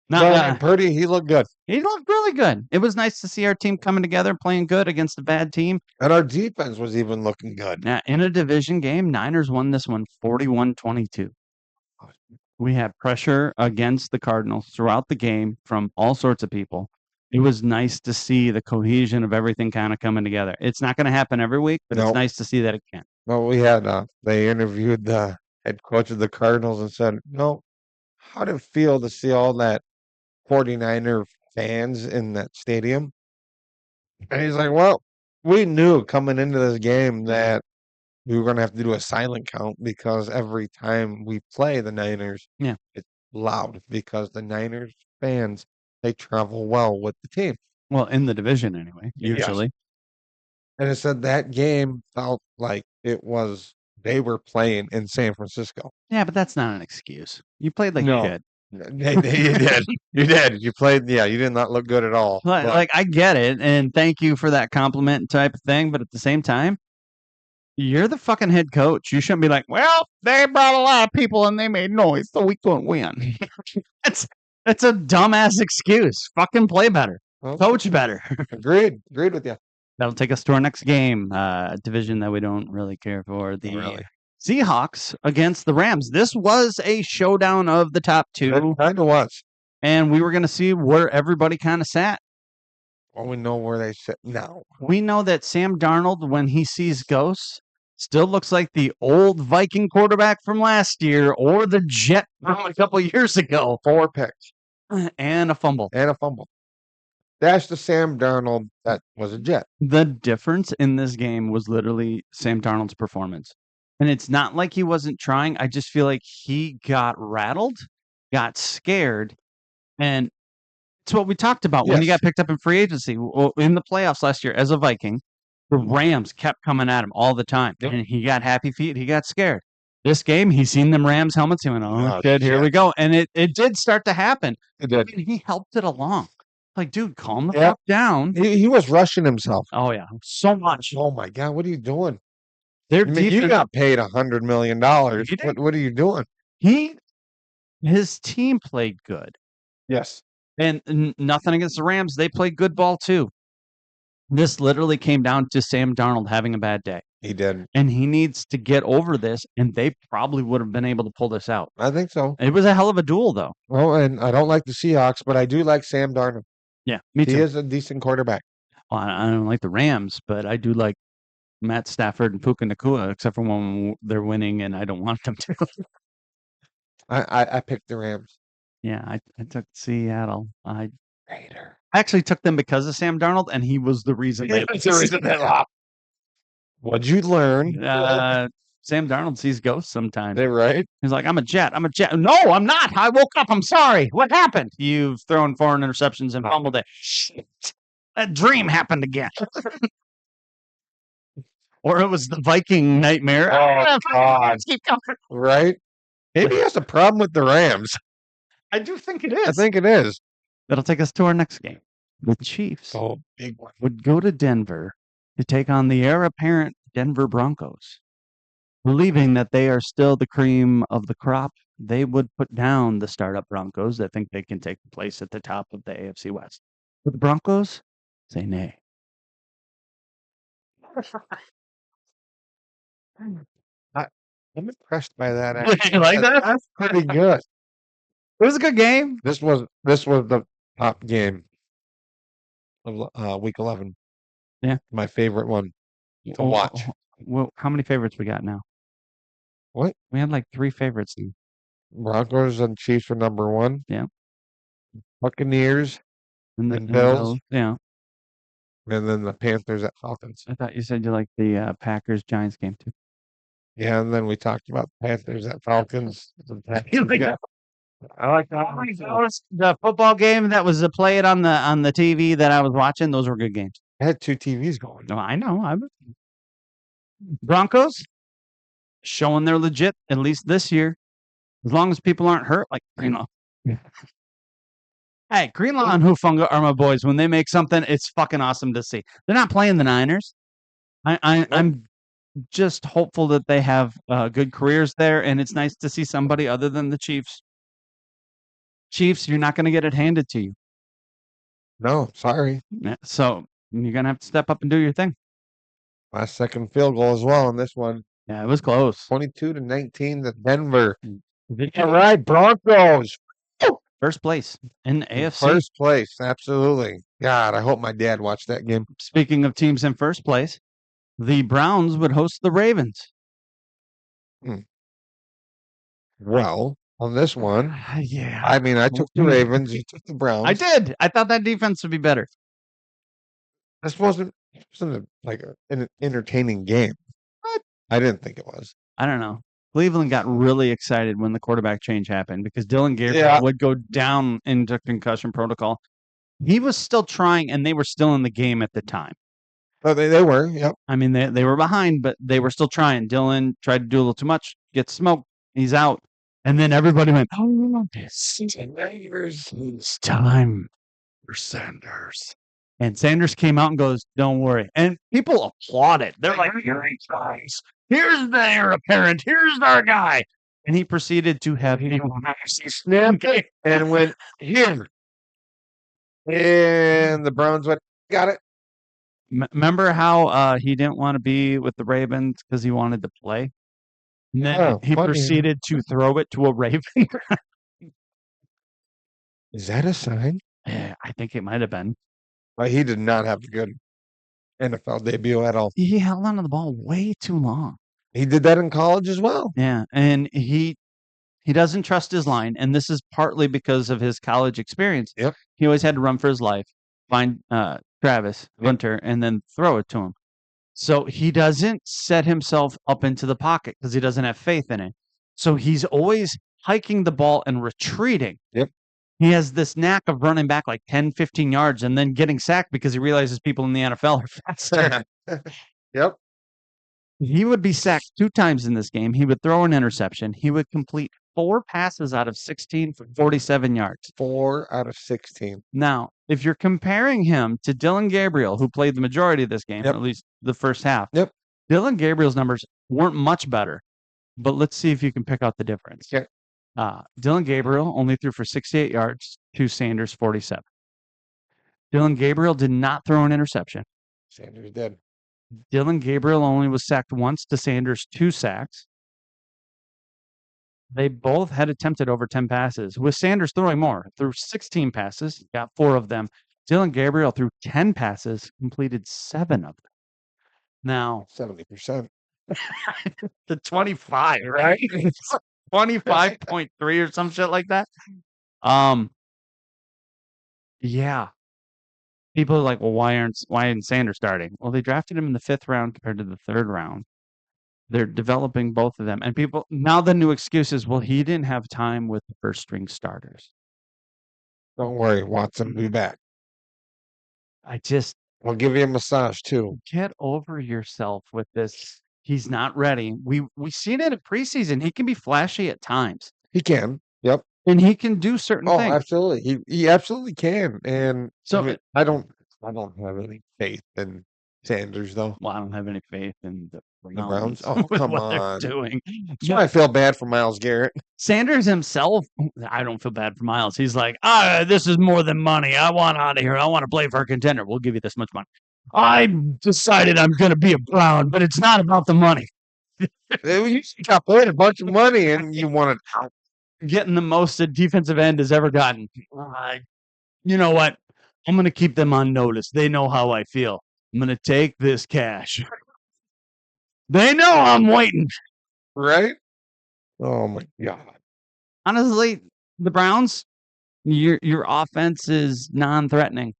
No, But Purdy, he looked good. he looked really good. It was nice to see our team coming together, playing good against a bad team. And our defense was even looking good. Now, in a division game, Niners won this one 41-22. We had pressure against the Cardinals throughout the game from all sorts of people. It was nice to see the cohesion of everything kind of coming together. It's not going to happen every week, but Nope. it's nice to see that it can. Well, we had, they interviewed the head coach of the Cardinals and said, no, how did it feel to see all that 49er fans in that stadium? And he's like, well, we knew coming into this game that we were going to have to do a silent count because every time we play the Niners, Yeah. it's loud because the Niners fans, they travel well with the team. Well, in the division anyway, Yes. usually. And it said that game felt like it was they were playing in San Francisco. Yeah, but that's not an excuse. You played like No. shit. You did. You did. You played. Yeah, you did not look good at all. Like, but- like, I get it, and thank you for that compliment type of thing, but at the same time, you're the fucking head coach. You shouldn't be like, well, they brought a lot of people and they made noise, so we couldn't win. that's a dumbass excuse. Fucking play better. Well, Coach better. agreed. Agreed with you. That'll take us to our next game, division that we don't really care for. The Really. Seahawks against the Rams. This was a showdown of the top two, It kind of was. and we were going to see where everybody kind of sat. Well, we know where they sit now. We know that Sam Darnold, when he sees ghosts, still looks like the old Viking quarterback from last year or the Jet from a couple years ago, 4 picks and a fumble. and a fumble. That's the Sam Darnold that was a Jet. The difference in this game was literally Sam Darnold's performance. And it's not like he wasn't trying. I just feel like he got rattled, got scared, and it's what we talked about when he Yes. got picked up in free agency. Well, in the playoffs last year as a Viking, the Rams kept coming at him all the time. Yep. And he got happy feet. He got scared. This game, he seen them Rams helmets. He went, oh, Oh, shit, here we shit. go. And it did start to happen. It did. And he helped it along. Like, dude, calm the Yep. fuck down. He was rushing himself. Oh, yeah. So much. Oh my God, what are you doing? Their I mean, you defense- got paid $100 million. You did. What are you doing? his team played good. Yes. And nothing against the Rams. They played good ball too. This literally came down to Sam Darnold having a bad day. He did. and he needs to get over this. And they probably would have been able to pull this out. I think so. It was a hell of a duel, though. Well, and I don't like the Seahawks, but I do like Sam Darnold. Yeah, me He too. is a decent quarterback. Well, I don't like the Rams, but I do like Matt Stafford and Puka Nakua, except for when they're winning, and I don't want them to. I picked the Rams. Yeah, I took Seattle. I Raider. actually took them because of Sam Darnold, and he was the reason. they What'd you learn? Sam Darnold sees ghosts sometimes. They right? He's like, I'm a jet. I'm a jet. No, I'm not. I woke up. I'm sorry. What happened? You've thrown 4 interceptions and fumbled it. Shit. That dream happened again. Or it was the Viking nightmare. Oh, God. Keep going. Right? Maybe he has a problem with the Rams. I do think it is. I think it is. That'll take us to our next game. The Chiefs Oh, big one. would go to Denver to take on the heir apparent Denver Broncos. Believing that they are still the cream of the crop, they would put down the startup Broncos that think they can take the place at the top of the AFC West. But the Broncos say nay. I'm impressed by that. Actually. You like that? That's pretty good. It was a good game. This was the top game of week 11. Yeah. My favorite one to Oh, watch. Well, how many favorites we got now? What? We had like 3 favorites. Broncos and Chiefs are number 1. Yeah. Buccaneers And And Bills. Yeah. and then the Panthers at Falcons. I thought you said you liked the Packers Giants game too. Yeah, and then we talked about the Panthers at Falcons. You like Yeah. I like that Oh one my too. God, the football game that was played on the TV that I was watching, those were good games. I had 2 TVs going. No, I know. Broncos showing they're legit, at least this year. As long as people aren't hurt, like Greenlaw. Hey, Greenlaw and Hufunga are my boys. When they make something, it's fucking awesome to see. They're not playing the Niners. I'm just hopeful that they have good careers there, and it's nice to see somebody other than the Chiefs. Chiefs, you're not going to get it handed to you. No, sorry. Yeah, so you're going to have to step up and do your thing. Last second field goal as well on this one. Yeah, it was close. 22-19 to Denver. Victory. All right, Broncos. First place in the AFC. First place, absolutely. God, I hope my dad watched that game. Speaking of teams in first place, the Browns would host the Ravens. Well, on this one, Yeah. I mean, I took the Ravens, you took the Browns. I did. I thought that defense would be better. This wasn't an entertaining game. I didn't think it was. I don't know. Cleveland got really excited when the quarterback change happened because Dylan Gabriel Yeah. would go down into concussion protocol. He was still trying, and they were still in the game at the time. Oh, they were, yep. I mean, they were behind, but they were still trying. Dylan tried to do a little too much, get smoked. He's out. And then everybody went, oh, it's time for Sanders. And Sanders came out and goes, don't worry. And people applauded. They're like, here he comes. Here's the heir apparent. Here's our guy. And he proceeded to have a massive snap game. And went here. And the Browns went, got it. Remember how he didn't want to be with the Ravens because he wanted to play? And then Oh, he funny. proceeded to throw it to a Raven. Is that a sign? Yeah, I think it might have been. But he did not have a good NFL debut at all. He held onto the ball way too long. He did that in college as well. Yeah, and he doesn't trust his line, and this is partly because of his college experience. Yep. He always had to run for his life, find Travis Yep. Hunter, and then throw it to him. So he doesn't set himself up into the pocket because he doesn't have faith in it. So he's always hiking the ball and retreating. Yep. He has this knack of running back like 10, 15 yards and then getting sacked because he realizes people in the NFL are faster. Yep. He would be sacked 2 times in this game. He would throw an interception. He would complete 4 passes out of 16 for 47 yards. 4 out of 16. Now, if you're comparing him to Dylan Gabriel, who played the majority of this game, Yep. or at least the first half, Yep. Dylan Gabriel's numbers weren't much better. But let's see if you can pick out the difference. Okay. Dylan Gabriel only threw for 68 yards to Sanders 47. Dylan Gabriel did not throw an interception. Sanders did. Dylan Gabriel only was sacked once to Sanders' 2 sacks. They both had attempted over 10 passes, with Sanders throwing more, threw 16 passes, got 4 of them. Dylan Gabriel threw 10 passes, completed 7 of them. Now, 70%. the 25, right? 25.3 or some shit like that. Yeah. People are like, well, why isn't Sanders starting? Well, they drafted him in the 5th round compared to the 3rd round. They're developing both of them. And people now the new excuse is, well, he didn't have time with the first string starters. Don't worry, Watson will be back. I just I'll give you a massage too. get over yourself with this. He's not ready. We seen it in preseason. He can be flashy at times. He can. Yep. And he can do certain Oh, things. absolutely. He absolutely can. And So- I mean, I don't have any faith in Sanders though. Well, I don't have any faith in the Browns? Browns Oh, with come what on. they're doing. That's why I feel bad for Myles Garrett. Sanders himself, I don't feel bad for Miles. He's like, this is more than money. I want out of here. I want to play for a contender. We'll give you this much money. I decided I'm going to be a Brown, but it's not about the money. You got paid a bunch of money and you wanted out. Getting the most a defensive end has ever gotten. You know what? I'm going to keep them on notice. They know how I feel. I'm going to take this cash. They know I'm waiting. Right? Oh my God. Honestly, the Browns, your offense is non-threatening.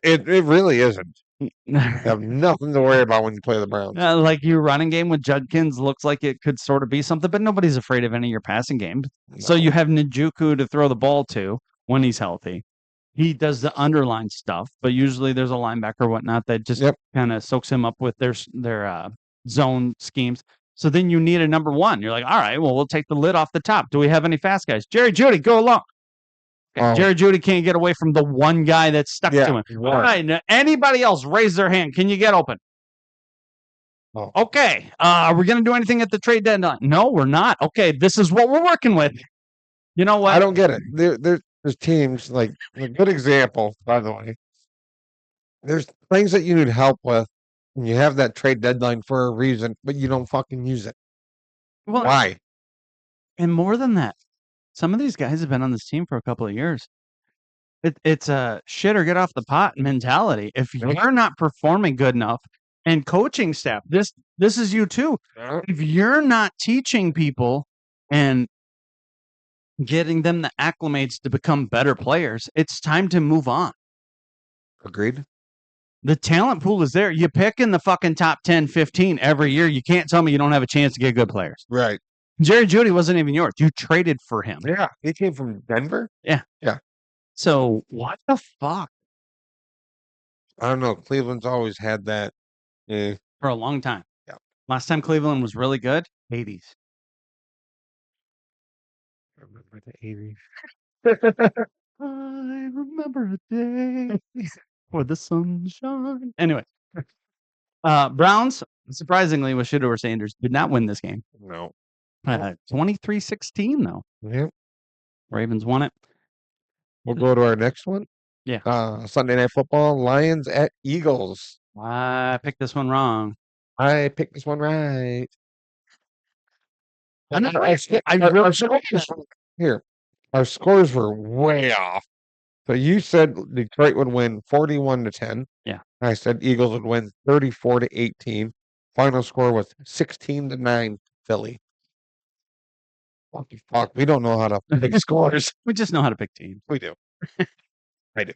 It really isn't. You have nothing to worry about when you play the Browns. Like your running game with Judkins looks like it could sort of be something, but nobody's afraid of any of your passing games. So you have Njoku to throw the ball to when he's healthy. He does the underline stuff, but usually there's a linebacker or whatnot that just Yep. kind of soaks him up with their zone schemes. So then you need a number 1. You're like, all right, well, we'll take the lid off the top. Do we have any fast guys? Jerry Jeudy, go along. Okay, Oh. Jerry Jeudy can't get away from the one guy that's stuck Yeah, to him. one. All right, now anybody else raise their hand? Can you get open? Oh. Okay. Are we going to do anything at the trade deadline? No, we're not. Okay, this is what we're working with. You know what? I don't get it. There's teams like a good example, by the way. There's things that you need help with, and you have that trade deadline for a reason, but you don't fucking use it. Well, Why? and more than that, some of these guys have been on this team for a couple of years. It's a shit or get off the pot mentality. If you're not performing good enough, and coaching staff, this is you too. If you're not teaching people and getting them the acclimates to become better players, it's time to move on. Agreed. The talent pool is there. You pick in the fucking top 10, 15 every year. You can't tell me you don't have a chance to get good players. Right. Jerry Jeudy wasn't even yours. You traded for him. Yeah. He came from Denver. So what the fuck? I don't know. Cleveland's always had that. For a long time. Yeah. Last time Cleveland was really good, 80s. Remember the 80s. I remember a day where the sun shone. Anyway, Browns, surprisingly, with Shedeur Sanders, did not win this game. No. 23-16, though. Yep. Ravens won it. We'll go to our next one. Yeah. Sunday Night Football, Lions at Eagles. I picked this one wrong. I picked this one right. I know. Here, our scores were way off. So you said Detroit would win 41-10. Yeah. I said Eagles would win 34-18. Final score was 16-9 Philly. Fuck, we don't know how to pick scores. We just know how to pick teams. We do. I do.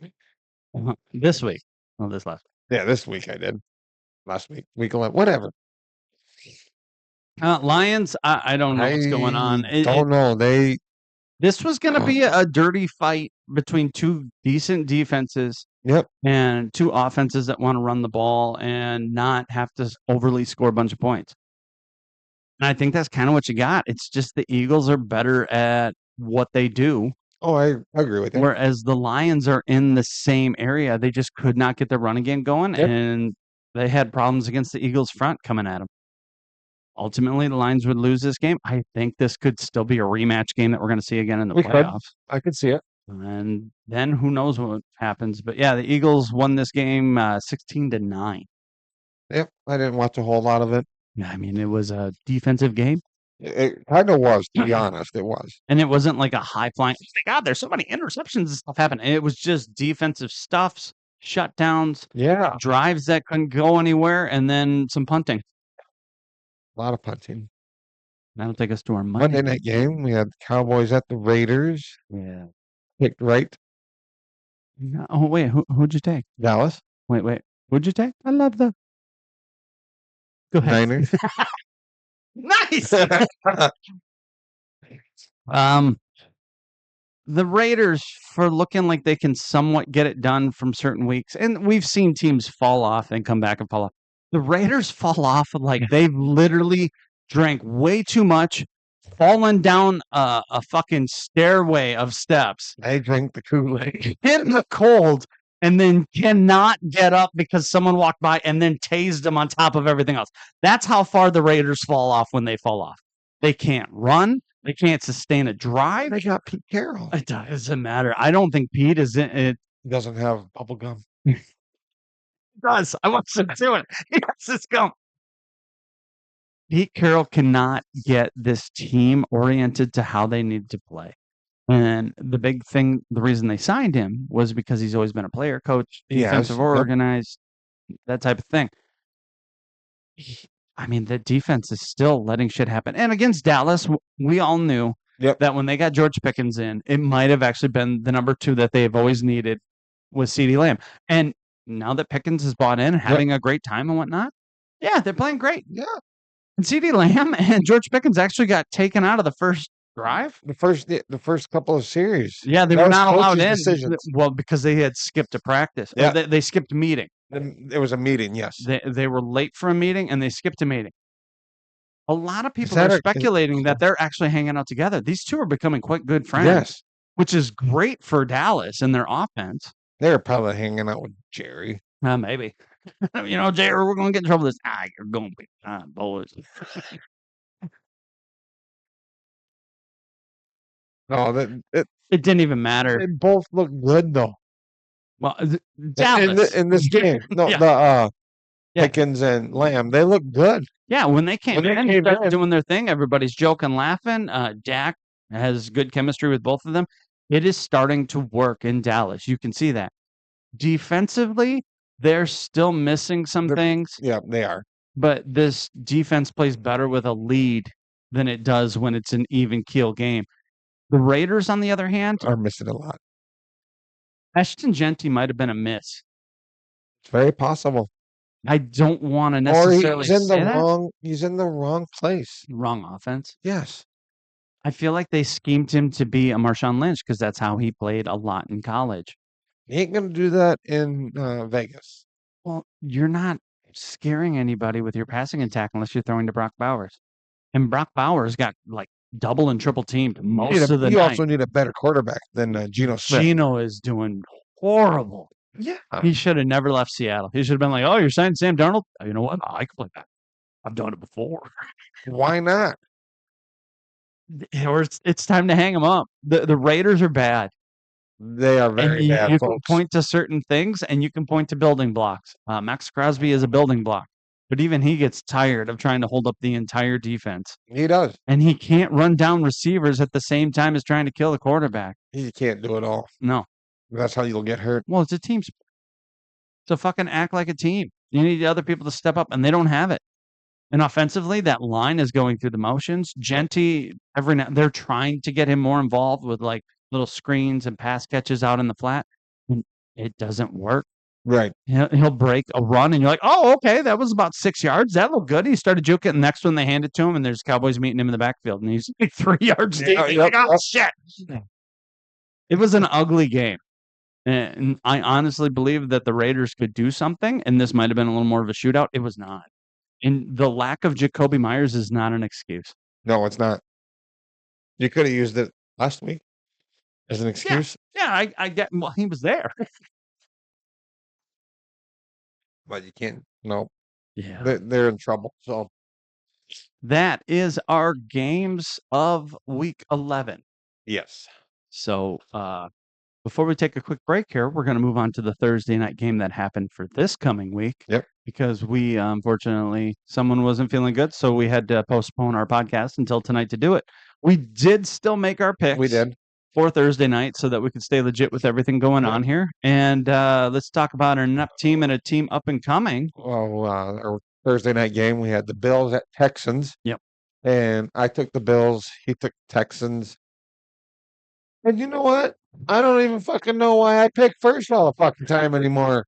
This week. Well, this last Yeah, this week I did. Last week, week 11, whatever. week. Lions, I don't know what's going on. Don't know. This was going to be a dirty fight between two decent defenses. Yep. And two offenses that want to run the ball and not have to overly score a bunch of points. And I think that's kind of what you got. It's just the Eagles are better at what they do, Oh, I agree with that. whereas the Lions are in the same area. They just could not get their running game going, Yep. and they had problems against the Eagles front coming at them. Ultimately, the Lions would lose this game. I think this could still be a rematch game that we're going to see again in the We could. playoffs. I could see it. And then who knows what happens. But yeah, the Eagles won this game 16-9. Yep, I didn't watch a whole lot of it. I mean, it was a defensive game, It kind of was, to be honest. It was. and it wasn't like a high flying. Oh my God, there's so many interceptions and stuff happening. It was just defensive stuffs, shutdowns, Yeah, drives that couldn't go anywhere, and then some punting. a lot of punting. That'll take us to our Monday. Monday night game, we had the Cowboys at the Raiders. Yeah. Picked right, No, oh wait, who'd you take? Dallas. Wait, who'd you take? I love the. Go ahead. Niners. Nice. The Raiders for looking like they can somewhat get it done from certain weeks, and we've seen teams fall off and come back and fall off. The Raiders fall off like they've literally drank way too much, fallen down a fucking stairway of steps They drank the Kool-Aid. in the cold, and then cannot get up because someone walked by and then tased them on top of everything else. That's how far the Raiders fall off when they fall off. They can't run. They can't sustain a drive. They got Pete Carroll. It doesn't matter. I don't think Pete is in it. He doesn't have bubble gum. Does. I want to do it. He has this gum. Pete Carroll cannot get this team oriented to how they need to play. And the big thing, the reason they signed him was because he's always been a player coach, Yes, defensive yep. organized, that type of thing. I mean, the defense is still letting shit happen. And against Dallas, we all knew Yep. that when they got George Pickens in, it might have actually been the number 2 that they've always needed was CeeDee Lamb. And now that Pickens is bought in and having a great time and whatnot, yeah, they're playing great. Yeah. And CeeDee Lamb and George Pickens actually got taken out of the first drive. The first couple of series. Yeah, they That were was not allowed coaches' in. decisions. Well, because they had skipped a practice. Or Yeah. they skipped a meeting. There was a meeting, yes. They were late for a meeting and they skipped a meeting. A lot of people that are a- is- speculating that they're actually hanging out together. These two are becoming quite good friends, Yes. which is great for Dallas and their offense. They were probably hanging out with Jerry. Maybe. Jay, we're going to get in trouble with this. You're going to be fine, boys. No, It didn't even matter. they both look good though. Well, In, Dallas. in this game, no, Yeah. the Yeah. Pickens and Lamb, they look good. Yeah, when they came When they in, came started in- doing their thing, everybody's joking, laughing. Dak has good chemistry with both of them. It is starting to work in Dallas. You can see that. Defensively, they're still missing some things, Yeah, they are. but this defense plays better with a lead than it does when it's an even keel game. The Raiders, on the other hand, Are missing a lot. Ashton Genty might have been a miss. It's very possible. I don't want to Or necessarily he's in say the that. wrong. He's in the wrong place. Wrong offense. Yes. I feel like they schemed him to be a Marshawn Lynch because that's how he played a lot in college. He ain't gonna do that in Vegas. Well, you're not scaring anybody with your passing attack unless you're throwing to Brock Bowers. And Brock Bowers got like double and triple teamed most of the You night. also need a better quarterback than Geno Smith. Gino is doing horrible. Yeah. He should have never left Seattle. He should have been like, "Oh, you're signing Sam Darnold? Oh, you know what? I can play that. I've done it before." Why not? Or it's time to hang him up. The Raiders are bad. They are And very you bad, can folks. point to certain things and you can point to building blocks. Max Crosby is a building block, but even he gets tired of trying to hold up the entire defense. He does. And he can't run down receivers at the same time as trying to kill the quarterback. He can't do it all. No. That's how you'll get hurt. Well, it's a team sport. So fucking act like a team. You need other people to step up, and they don't have it. And offensively, that line is going through the motions. Genty, they're trying to get him more involved with like little screens and pass catches out in the flat. And it doesn't work. Right. He'll break a run, and you're like, "Oh, okay, that was about 6 yards. That looked good." He started juking. The next one they hand it to him, and there's Cowboys meeting him in the backfield, and he's like 3 yards deep. Yeah, He's like, yep, "Oh shit!" It was an ugly game, and I honestly believe that the Raiders could do something, and this might have been a little more of a shootout. It was not, and the lack of Jacoby Myers is not an excuse. No, it's not. You could have used it last week as an excuse, Yeah, I get. Well, he was there. but you can't. No, Yeah. they're in trouble. So That is our games of week 11. yes. So before we take a quick break here, we're going to move on to the Thursday night game that happened for this coming week. Yep. because we unfortunately someone wasn't feeling good, so we had to postpone our podcast until tonight to do it. We did still make our picks. We did. For Thursday night so that we could stay legit with everything going on here. And let's talk about an up team and a team up and coming. Well, our Thursday night game, we had the Bills at Texans. Yep. And I took the Bills. He took Texans. And you know what? I don't even fucking know why I pick first all the fucking time anymore.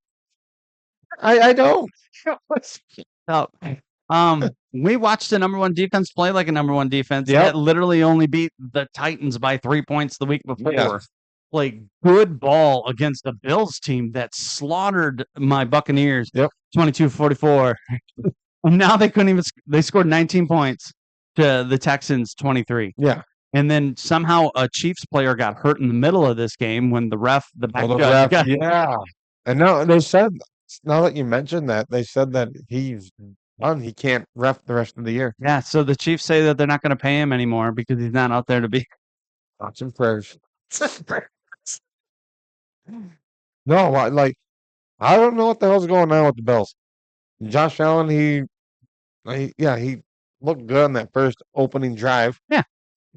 I don't. Up. We watched the number one defense play like a number one defense Yep. that literally only beat the Titans by 3 points the week before. Yes. Like good ball against the Bills team that slaughtered my Buccaneers. Yep. 22-44. And now they couldn't even. They scored 19 points to the Texans 23. Yeah. And then somehow a Chiefs player got hurt in the middle of this game when the back Well, the judge ref, got- yeah. And now they said, now that you mentioned that, they said that he's done. He can't ref the rest of the year. Yeah, so the Chiefs say that they're not going to pay him anymore because he's not out there to be. Thoughts and prayers. No, I don't know what the hell's going on with the Bills. Josh Allen, he looked good on that first opening drive. Yeah.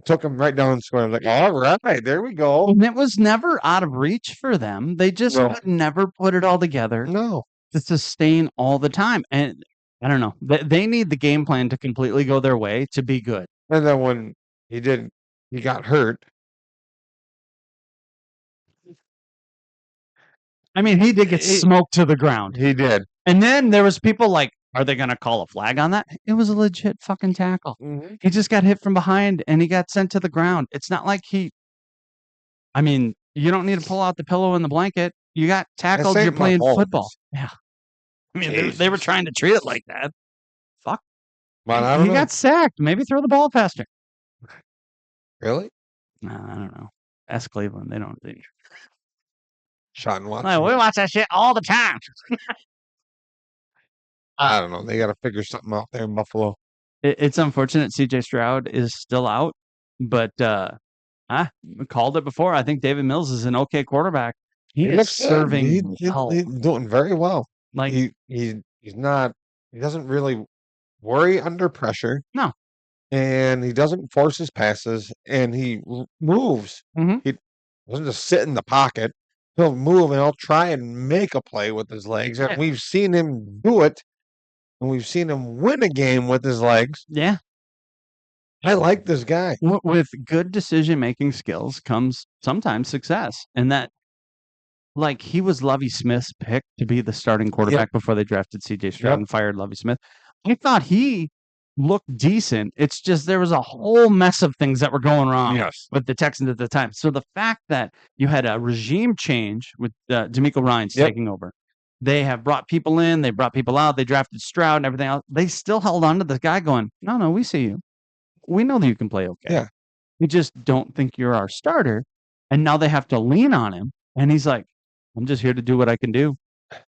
Took him right down and scored. I was like, all right, there we go. And it was never out of reach for them. They just No. could never put it all together No. to sustain all the time. And I don't know. They need the game plan to completely go their way to be good. And then when he got hurt. I mean, he did get He- smoked to the ground. He did. And then there was people like, are they going to call a flag on that? It was a legit fucking tackle. Mhm. He just got hit from behind and he got sent to the ground. It's not like I mean, you don't need to pull out the pillow and the blanket. You got tackled. You're ain't playing Mahomes. football. Yeah. I mean, they were Jesus. trying to treat it like that. Fuck. But I don't He know. got sacked. Maybe throw the ball faster. Really? Nah, I don't know. Ask Cleveland. They don't. Sean Watson. No, we watch that shit all the time. I don't know. They got to figure something out there in Buffalo. It's unfortunate CJ Stroud is still out, but I called it before. I think David Mills is an okay quarterback. He is looks good. serving He's help. doing very well. Like He's not. He doesn't really worry under pressure. No. And he doesn't force his passes, and he moves. Mhm. He doesn't just sit in the pocket. He'll move and he'll try and make a play with his legs, and Yeah. we've seen him do it, and we've seen him win a game with his legs. yeah, I like this guy. with good decision making skills comes sometimes success, and that. Like he was Lovie Smith's pick to be the starting quarterback before they drafted CJ Stroud Yep. and fired Lovie Smith. I thought he looked decent. It's just there was a whole mess of things that were going wrong Yes. with the Texans at the time. So the fact that you had a regime change with D'Amico Ryans Yep. taking over, they have brought people in, they brought people out, they drafted Stroud and everything else. They still held on to the guy going, no, we see you. We know that you can play okay. Yeah. We just don't think you're our starter. And now they have to lean on him. And he's like, I'm just here to do what I can do.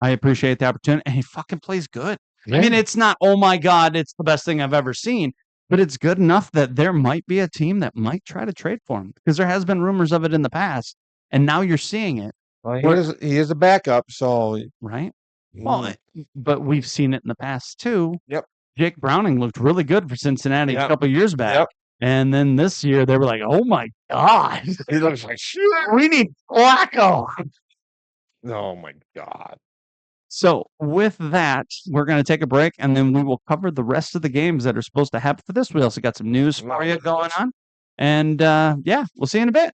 I appreciate the opportunity. And he fucking plays good. I mean, it's not, oh my God, it's the best thing I've ever seen, but it's good enough that there might be a team that might try to trade for him because there has been rumors of it in the past. And now you're seeing it, He is a backup, so right? Well, mm, but we've seen it in the past too. Yep. Jake Browning looked really good for Cincinnati a Yep. couple years back. Yep. And then this year they were like, oh my God, he looks like shit. we need Flacco. Oh my God. So with that, we're going to take a break and then we will cover the rest of the games that are supposed to happen for this. We also got some news for you going on. And yeah, we'll see you in a bit.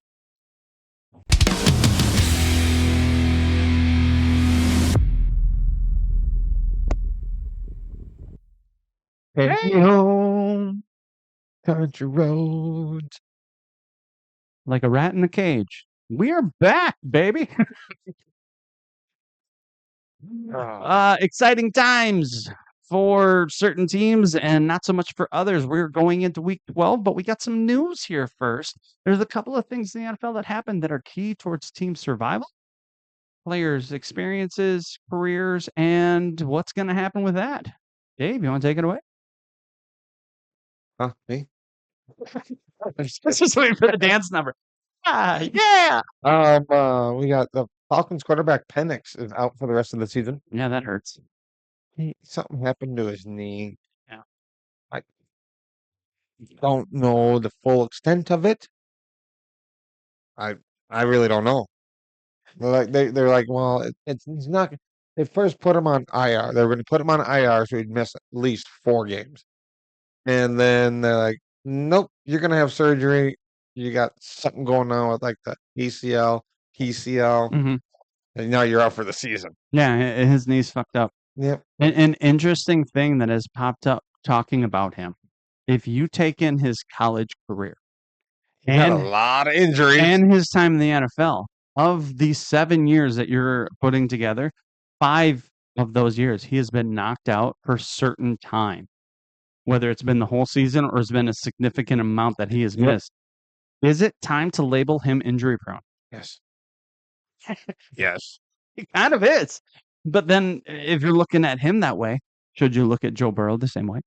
Hey home, country roads. Like a rat in a cage. We are back, baby. Exciting times for certain teams and not so much for others. We're going into week 12, but we got some news here first. There's a couple of things in the NFL that happened that are key towards team survival, players' experiences, careers, and what's going to happen with that. Dave, you want to take it away? Me? Let's just wait for the dance number. Yeah. We got the Falcons quarterback Penix is out for the rest of the season. Yeah, that hurts. something happened to his knee. Yeah. I don't know the full extent of it. I really don't know. They're like, well, it's not. They first put him on IR. They were going to put him on IR so he'd miss at least 4 games, and then they're like, nope, you're going to have surgery. You got something going on with like the ACL, PCL, hmm and now you're out for the season. Yeah, his knee's fucked up. Yep. An interesting thing that has popped up talking about him. If you take in his college career He had a and lot of injuries. and his time in the NFL, of the 7 years that you're putting together, 5 of those years he has been knocked out for certain time, whether it's been the whole season or it's been a significant amount that he has Yep. missed. Is it time to label him injury prone? Yes. Yes. He kind of is. But then if you're looking at him that way, should you look at Joe Burrow the same way?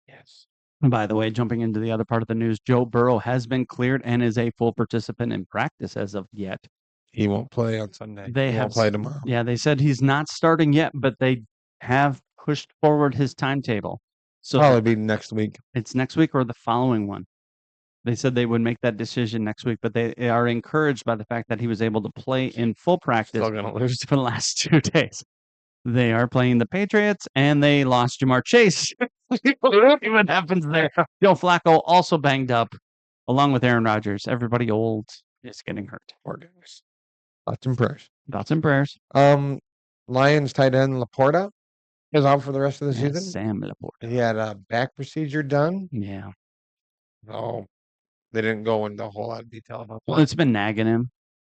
Yes. And by the way, jumping into the other part of the news, Joe Burrow has been cleared and is a full participant in practice as of yet. He won't play on Sunday. They He have won't play tomorrow. Yeah, they said he's not starting yet, but they have pushed forward his timetable. So Probably be next week. it's next week or the following one. They said they would make that decision next week, but they are encouraged by the fact that he was able to play in full practice Still gonna lose. for the last 2 days. They are playing the Patriots, and they lost Jamar Chase. What happens there? Joe Flacco also banged up, along with Aaron Rodgers. Everybody old is getting hurt. Poor guys. Thoughts and prayers. Thoughts and prayers. Lions tight end Laporta is out for the rest of the Yeah, season. Sam Laporta. He had a back procedure done. Yeah. Oh, they didn't go into a whole lot of detail about Well, that. it's been nagging him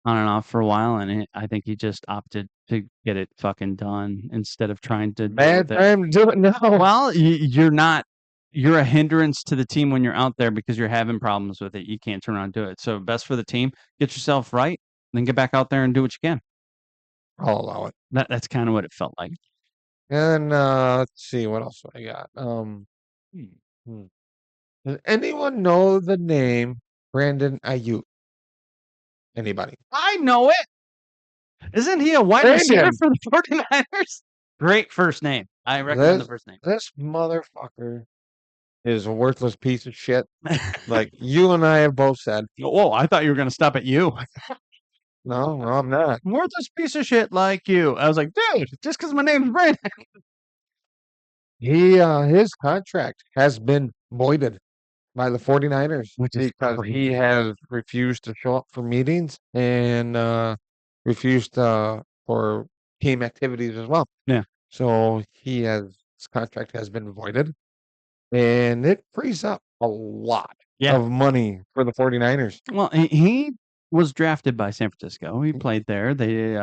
on and off for a while, and I think he just opted to get it fucking done instead of trying to deal Bad with it. time to do it now. Well, you're not. You're a hindrance to the team when you're out there because you're having problems with it. You can't turn around and do it. So best for the team, get yourself right, then get back out there and do what you can. I'll allow it. That's kind of what it felt like. And let's see what else I got. Does anyone know the name Brandon Ayuk? Anybody? I know it. Isn't he a wide receiver Brandon. for the 49ers? Great first name. I recommend the This- first name. This motherfucker is a worthless piece of shit. Like you and I have both said. Oh, I thought you were going to stop at you. No, I'm not. Worthless piece of shit like you. I was like, dude, just because my name's Brandon. His contract has been voided by the 49ers Which is because crazy. he has refused to show up for meetings and refused for team activities as well. Yeah. So his contract has been voided, and it frees up a lot Yeah. of money for the 49ers. Well, he was drafted by San Francisco. He played there. They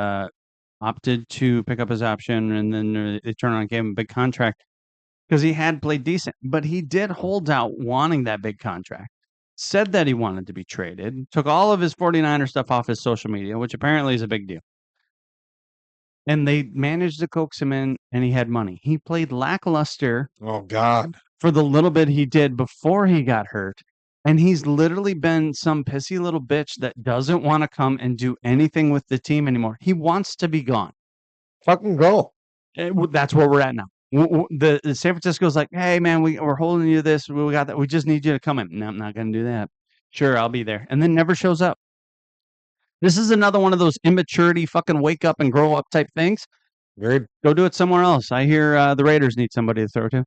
opted to pick up his option, and then they turned around and gave him a big contract because he had played decent. But he did hold out wanting that big contract. Said that he wanted to be traded. Took all of his 49er stuff off his social media, which apparently is a big deal. And they managed to coax him in, and he had money. He played lackluster Oh God. for the little bit he did before he got hurt. And he's literally been some pissy little bitch that doesn't want to come and do anything with the team anymore. He wants to be gone. Fucking go. That's where we're at now. The San Francisco's like, hey, man, we're holding you to this. We got that. We just need you to come in. No, I'm not going to do that. Sure, I'll be there. And then never shows up. This is another one of those immaturity fucking wake up and grow up type things. Very Go do it somewhere else. I hear the Raiders need somebody to throw to.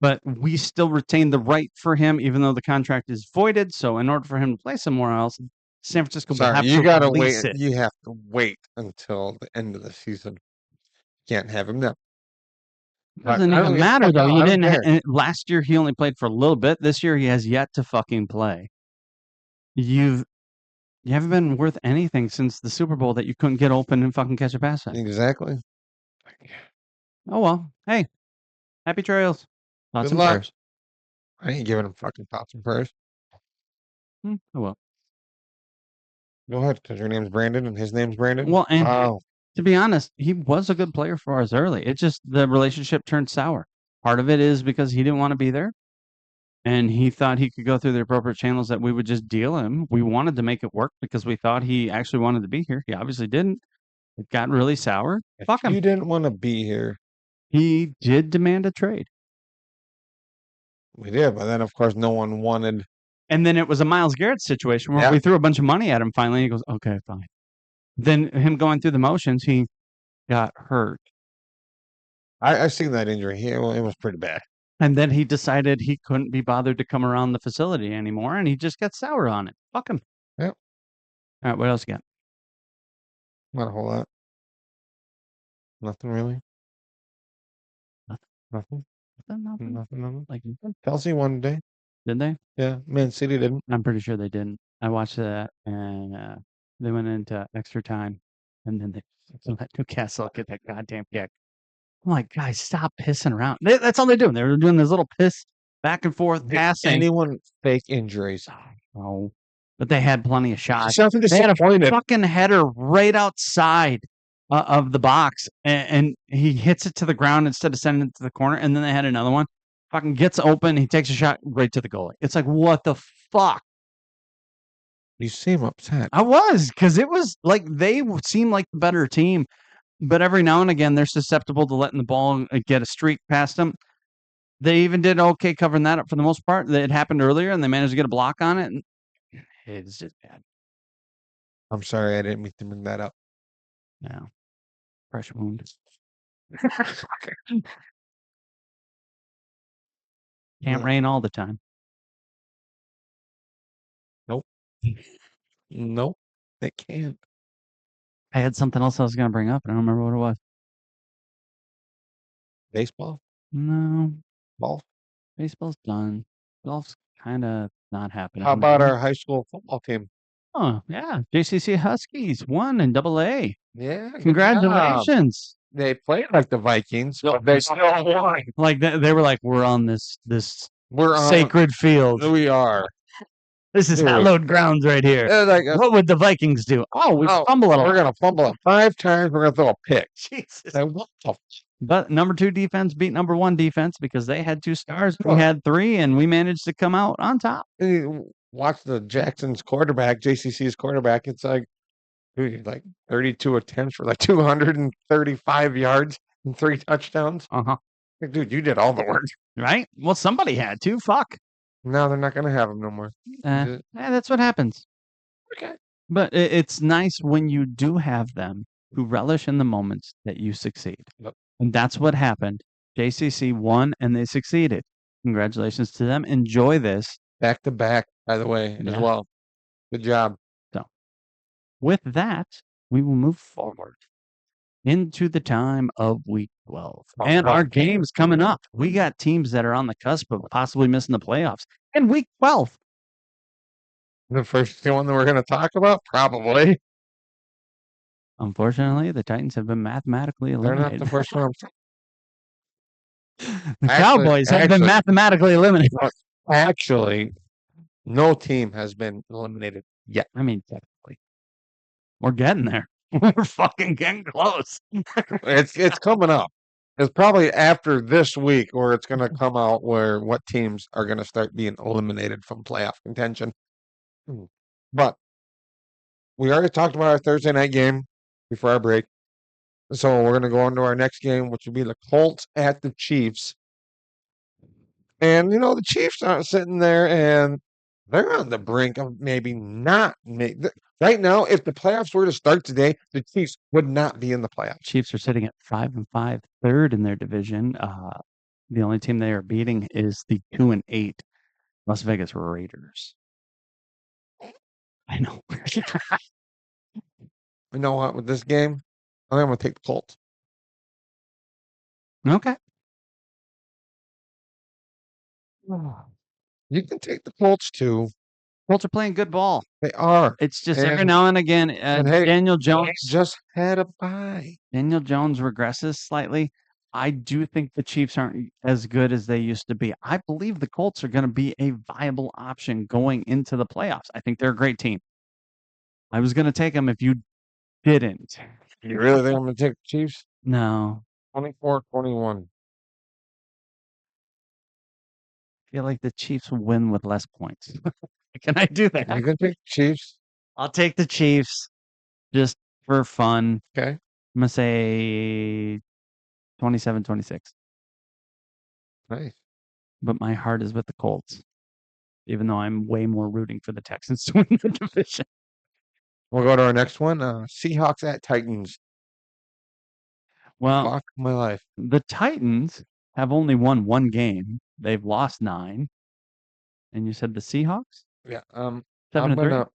But we still retain the right for him, even though the contract is voided. So in order for him to play somewhere else, San Francisco will sorry. have You to gotta release wait. it. You have to wait until the end of the season. Can't have him now. Doesn't I don't even give a matter fuck. though. I You don't didn't. care. And last year he only played for a little bit. This year he has yet to fucking play. You haven't been worth anything since the Super Bowl that you couldn't get open and fucking catch a pass at. Exactly. Oh well. Hey, happy trails. Lots Good of luck. prayers. I ain't giving him fucking thoughts and prayers. Oh well. Go ahead, because your name's Brandon and his name's Brandon. Well, and Wow. to be honest, he was a good player for us early. It just the relationship turned sour. Part of it is because he didn't want to be there. And he thought he could go through the appropriate channels that we would just deal him. We wanted to make it work because we thought he actually wanted to be here. He obviously didn't. It got really sour. If Fuck him. you didn't want to be here, He did demand a trade. we did. But then, of course, no one wanted. And then it was a Myles Garrett situation where Yeah. we threw a bunch of money at him finally. And he goes, okay, fine. Then him going through the motions, he got hurt. I seen that injury. It was pretty bad. And then he decided he couldn't be bothered to come around the facility anymore. And he just got sour on it. Fuck him. Yep. All right, what else you got? Not a whole lot. Nothing really. Nothing. Nothing. Nothing. Nothing. Like, Chelsea won today. did they? Yeah. Man City didn't. I'm pretty sure they didn't. I watched that, and they went into extra time, and then they let Newcastle get that goddamn kick. I'm like, guys, stop pissing around. That's all they're doing. They were doing this little piss back and forth Did passing. anyone fake injuries? No, but they had plenty of shots. Sounds They had a disappointed. fucking header right outside of the box, and he hits it to the ground instead of sending it to the corner. And then they had another one. Fucking gets open. He takes a shot right to the goalie. It's like, what the fuck? You seem upset. I was, because it was like they seem like the better team, but every now and again they're susceptible to letting the ball get a streak past them. They even did okay covering that up for the most part. It happened earlier, and they managed to get a block on it. And it's just bad. I'm sorry, I didn't mean to bring that up. Yeah, fresh wound. Can't No. rain all the time. Nope, it can't. I had something else I was going to bring up, and I don't remember what it was. Baseball, No, golf. baseball's done. Golf's kind of not happening. How about our high school football team? Oh, yeah. JCC Huskies won in AA. Yeah, good job. Congratulations. They played like the Vikings, but they still won. Like they were like, we're on this We're on. sacred field. We are. This is Dude. hallowed grounds right here. They're like, What would the Vikings do? Oh, we fumble it. We're gonna fumble it 5 times. We're gonna throw a pick. Jesus. Like, what the But number 2 defense beat number 1 defense because they had 2 stars. We Well- had 3, and we managed to come out on top. You watch the Jackson's quarterback, JCC's quarterback. It's like, dude, like 32 attempts for like 235 yards and 3 touchdowns. Uh-huh. Like, dude, you did all the work. Right? Well, somebody had to. Fuck. Now they're not gonna have him no more. Yeah, that's what happens. Okay. But it's nice when you do have them who relish in the moments that you succeed. Yep. And that's what happened. JCC won and they succeeded. Congratulations to them. Enjoy this. Back to back, by the way, as Yeah. well. Good job. With that, we will move forward into the time of week 12. Oh, And our wow. games coming up. We got teams that are on the cusp of possibly missing the playoffs. And week 12. The first one that we're gonna talk about, probably. Unfortunately, the Titans have been mathematically They're not eliminated. the first one. The Actually- Cowboys have been actually- mathematically eliminated. Actually, no team has been eliminated yet. I mean, technically, we're getting there. We're fucking getting close. It's coming up. It's probably after this week where it's gonna come out where what teams are gonna start being eliminated from playoff contention. But we already talked about our Thursday night game before our break. So we're gonna go on to our next game, which would be the Colts at the Chiefs. And the Chiefs aren't sitting there and they're on the brink of maybe not right now. If the playoffs were to start today, the Chiefs would not be in the playoffs. Chiefs are sitting at 5-5, third in their division. The only team they are beating is the 2-8 Las Vegas Raiders. I know. You know what? With this game, I'm gonna take the Colts. Okay. You can take the Colts too. Colts are playing good ball. They are. It's just every And- now and again, and hey, Daniel They Jones. just had a bye. Daniel Jones regresses slightly. I do think the Chiefs aren't as good as they used to be. I believe the Colts are going to be a viable option going into the playoffs. I think they're a great team. I was going to take them if you didn't. You really think I'm gonna take the Chiefs? No, 24-21. I feel like the Chiefs will win with less points. Can I do that? You can take the Chiefs. I'll take the Chiefs just for fun. Okay. I'm going to say 27-26. Nice. But my heart is with the Colts, even though I'm way more rooting for the Texans to win the division. We'll go to our next one. Seahawks at Titans. Well, Fuck my life. the Titans have only won one game. They've lost 9. And you said the Seahawks? Yeah. 7-3?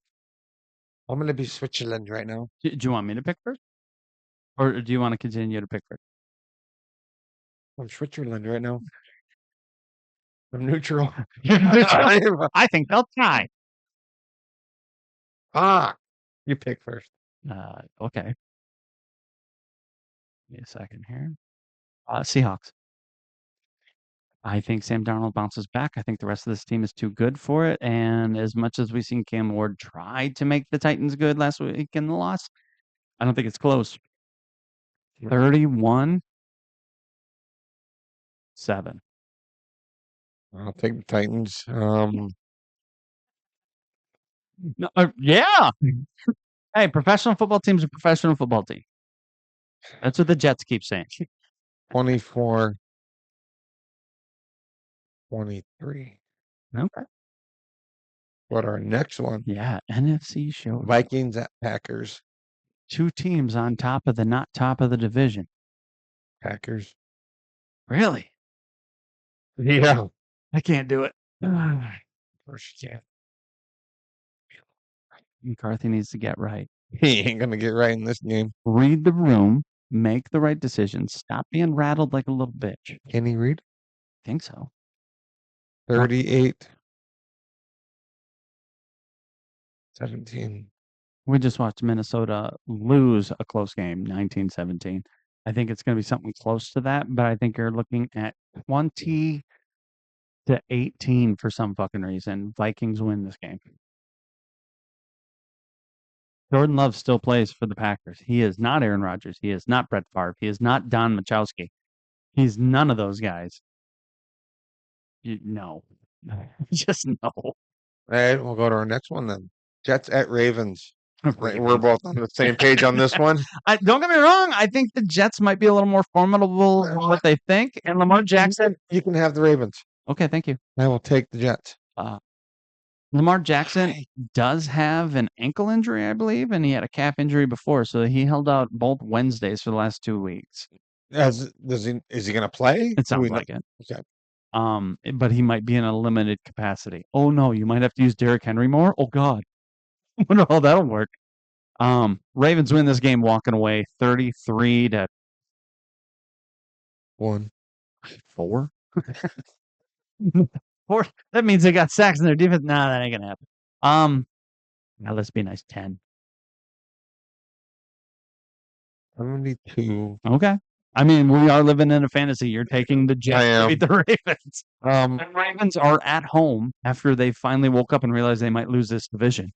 I'm gonna be Switzerland right now. Do you want me to pick first? Or do you want to continue to pick first? I'm Switzerland right now. I'm neutral. I think they'll tie. You pick first. Okay. Give me a second here. Seahawks. I think Sam Darnold bounces back. I think the rest of this team is too good for it. And as much as we've seen Cam Ward try to make the Titans good last week in the loss, I don't think it's close. 31-7. I'll take the Titans. No, yeah. Hey, professional football team's a professional football team. That's what the Jets keep saying. 24-23. Okay. What our next one? Yeah, NFC show. Vikings at Packers. 2 teams on top of the not top of the division. Packers. Really? Yeah. I can't do it. Of course you can. McCarthy needs to get right. He ain't gonna get right in this game. Read the room. Make the right decisions. Stop being rattled like a little bitch. Can he read? Think so. 38-17. We just watched Minnesota lose a close game, 19-17. I think it's going to be something close to that, but I think you're looking at 20-18 for some fucking reason. Vikings win this game. Jordan Love still plays for the Packers. He is not Aaron Rodgers. He is not Brett Favre. He is not Don Machowski. He's none of those guys. No. Just no. All right, we'll go to our next one then. Jets at Ravens. Right, we're both on the same page on this one. Don't get me wrong. I think the Jets might be a little more formidable than what they think. And Lamar Jackson. You can have the Ravens. Okay, thank you. I will take the Jets. Lamar Jackson does have an ankle injury, I believe, and he had a calf injury before, so he held out both Wednesdays for the last 2 weeks. Is he going to play? It sounds like it. Okay. But he might be in a limited capacity. Oh no, you might have to use Derrick Henry more. Oh God, I wonder how that'll work. Ravens win this game, walking away 33-4. That means they got sacks in their defense. Nah, that ain't gonna happen. Now let's be nice. 10. 72. Okay. I mean, we are living in a fantasy. You're taking the Jets to beat the Ravens. The Ravens are at home after they finally woke up and realized they might lose this division.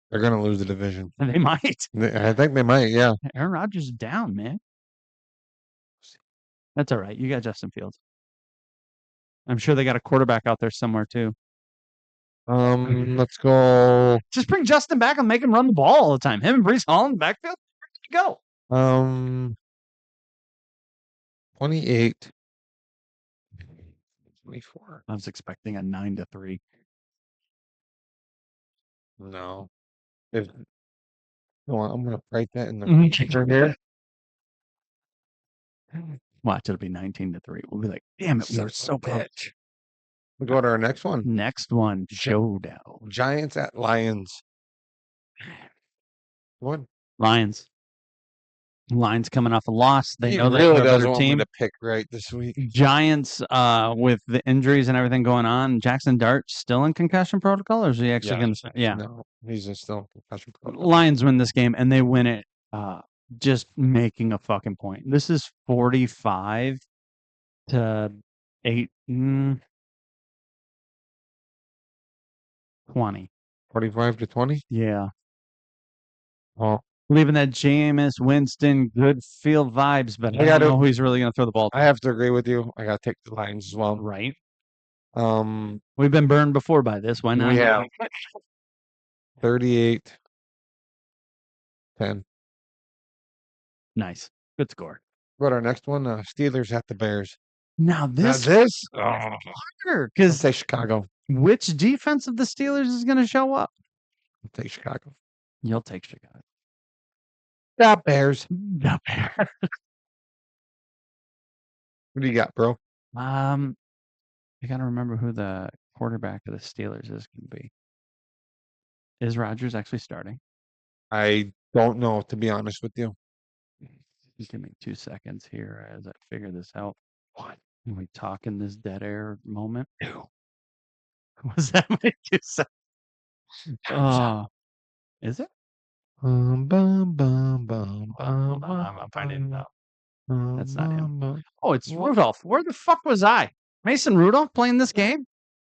They're going to lose the division. They might. I think they might, yeah. Aaron Rodgers is down, man. That's all right. You got Justin Fields. I'm sure they got a quarterback out there somewhere too. Let's go. Just bring Justin back and make him run the ball all the time. Him and Brees Hall in the backfield. Go. 28. 24. I was expecting a 9-3. No. I'm going to write that in the Mhm. picture here. Watch, it'll be 19-3. We'll be like, damn it, we were so close. We go to our next one. Next one, showdown. Giants at Lions. What? Lions. Lions coming off a loss. They He know really they're a doesn't better want me team. to pick right this week. Giants, with the injuries and everything going on, Jackson Dart still in concussion protocol, or is he actually going to? Yeah. No, he's still in concussion protocol. Lions win this game, and they win it just making a fucking point. This is 45-8. 20. 45-20. Yeah. Oh, Leaving that Jameis Winston good field vibes, but I don't know who he's really going to throw the ball to. I have to agree with you. I got to take the Lions as well. Right. Um, We've been burned before by this. Why not? Yeah. 38-10. Nice. Good score. What our next one? Steelers at the Bears. Now Now this this, I'll I'll say Chicago. which defense of the Steelers is going to show up? I'll take Chicago. You'll take Chicago. Stop Bears. The Bears. What do you got, bro? I got to remember who the quarterback of the Steelers is going to be. Is Rodgers actually starting? I don't know, to be honest with you. Give me 2 seconds here as I figure this out. What? Can we talk in this dead air moment? Was that my 2 seconds? Oh, is it? Bum, bum, bum, bum, Hold bum, on, I'm finding it out. That's not him. bum. Oh, it's Rudolph. Where the fuck was I? Mason Rudolph playing this game?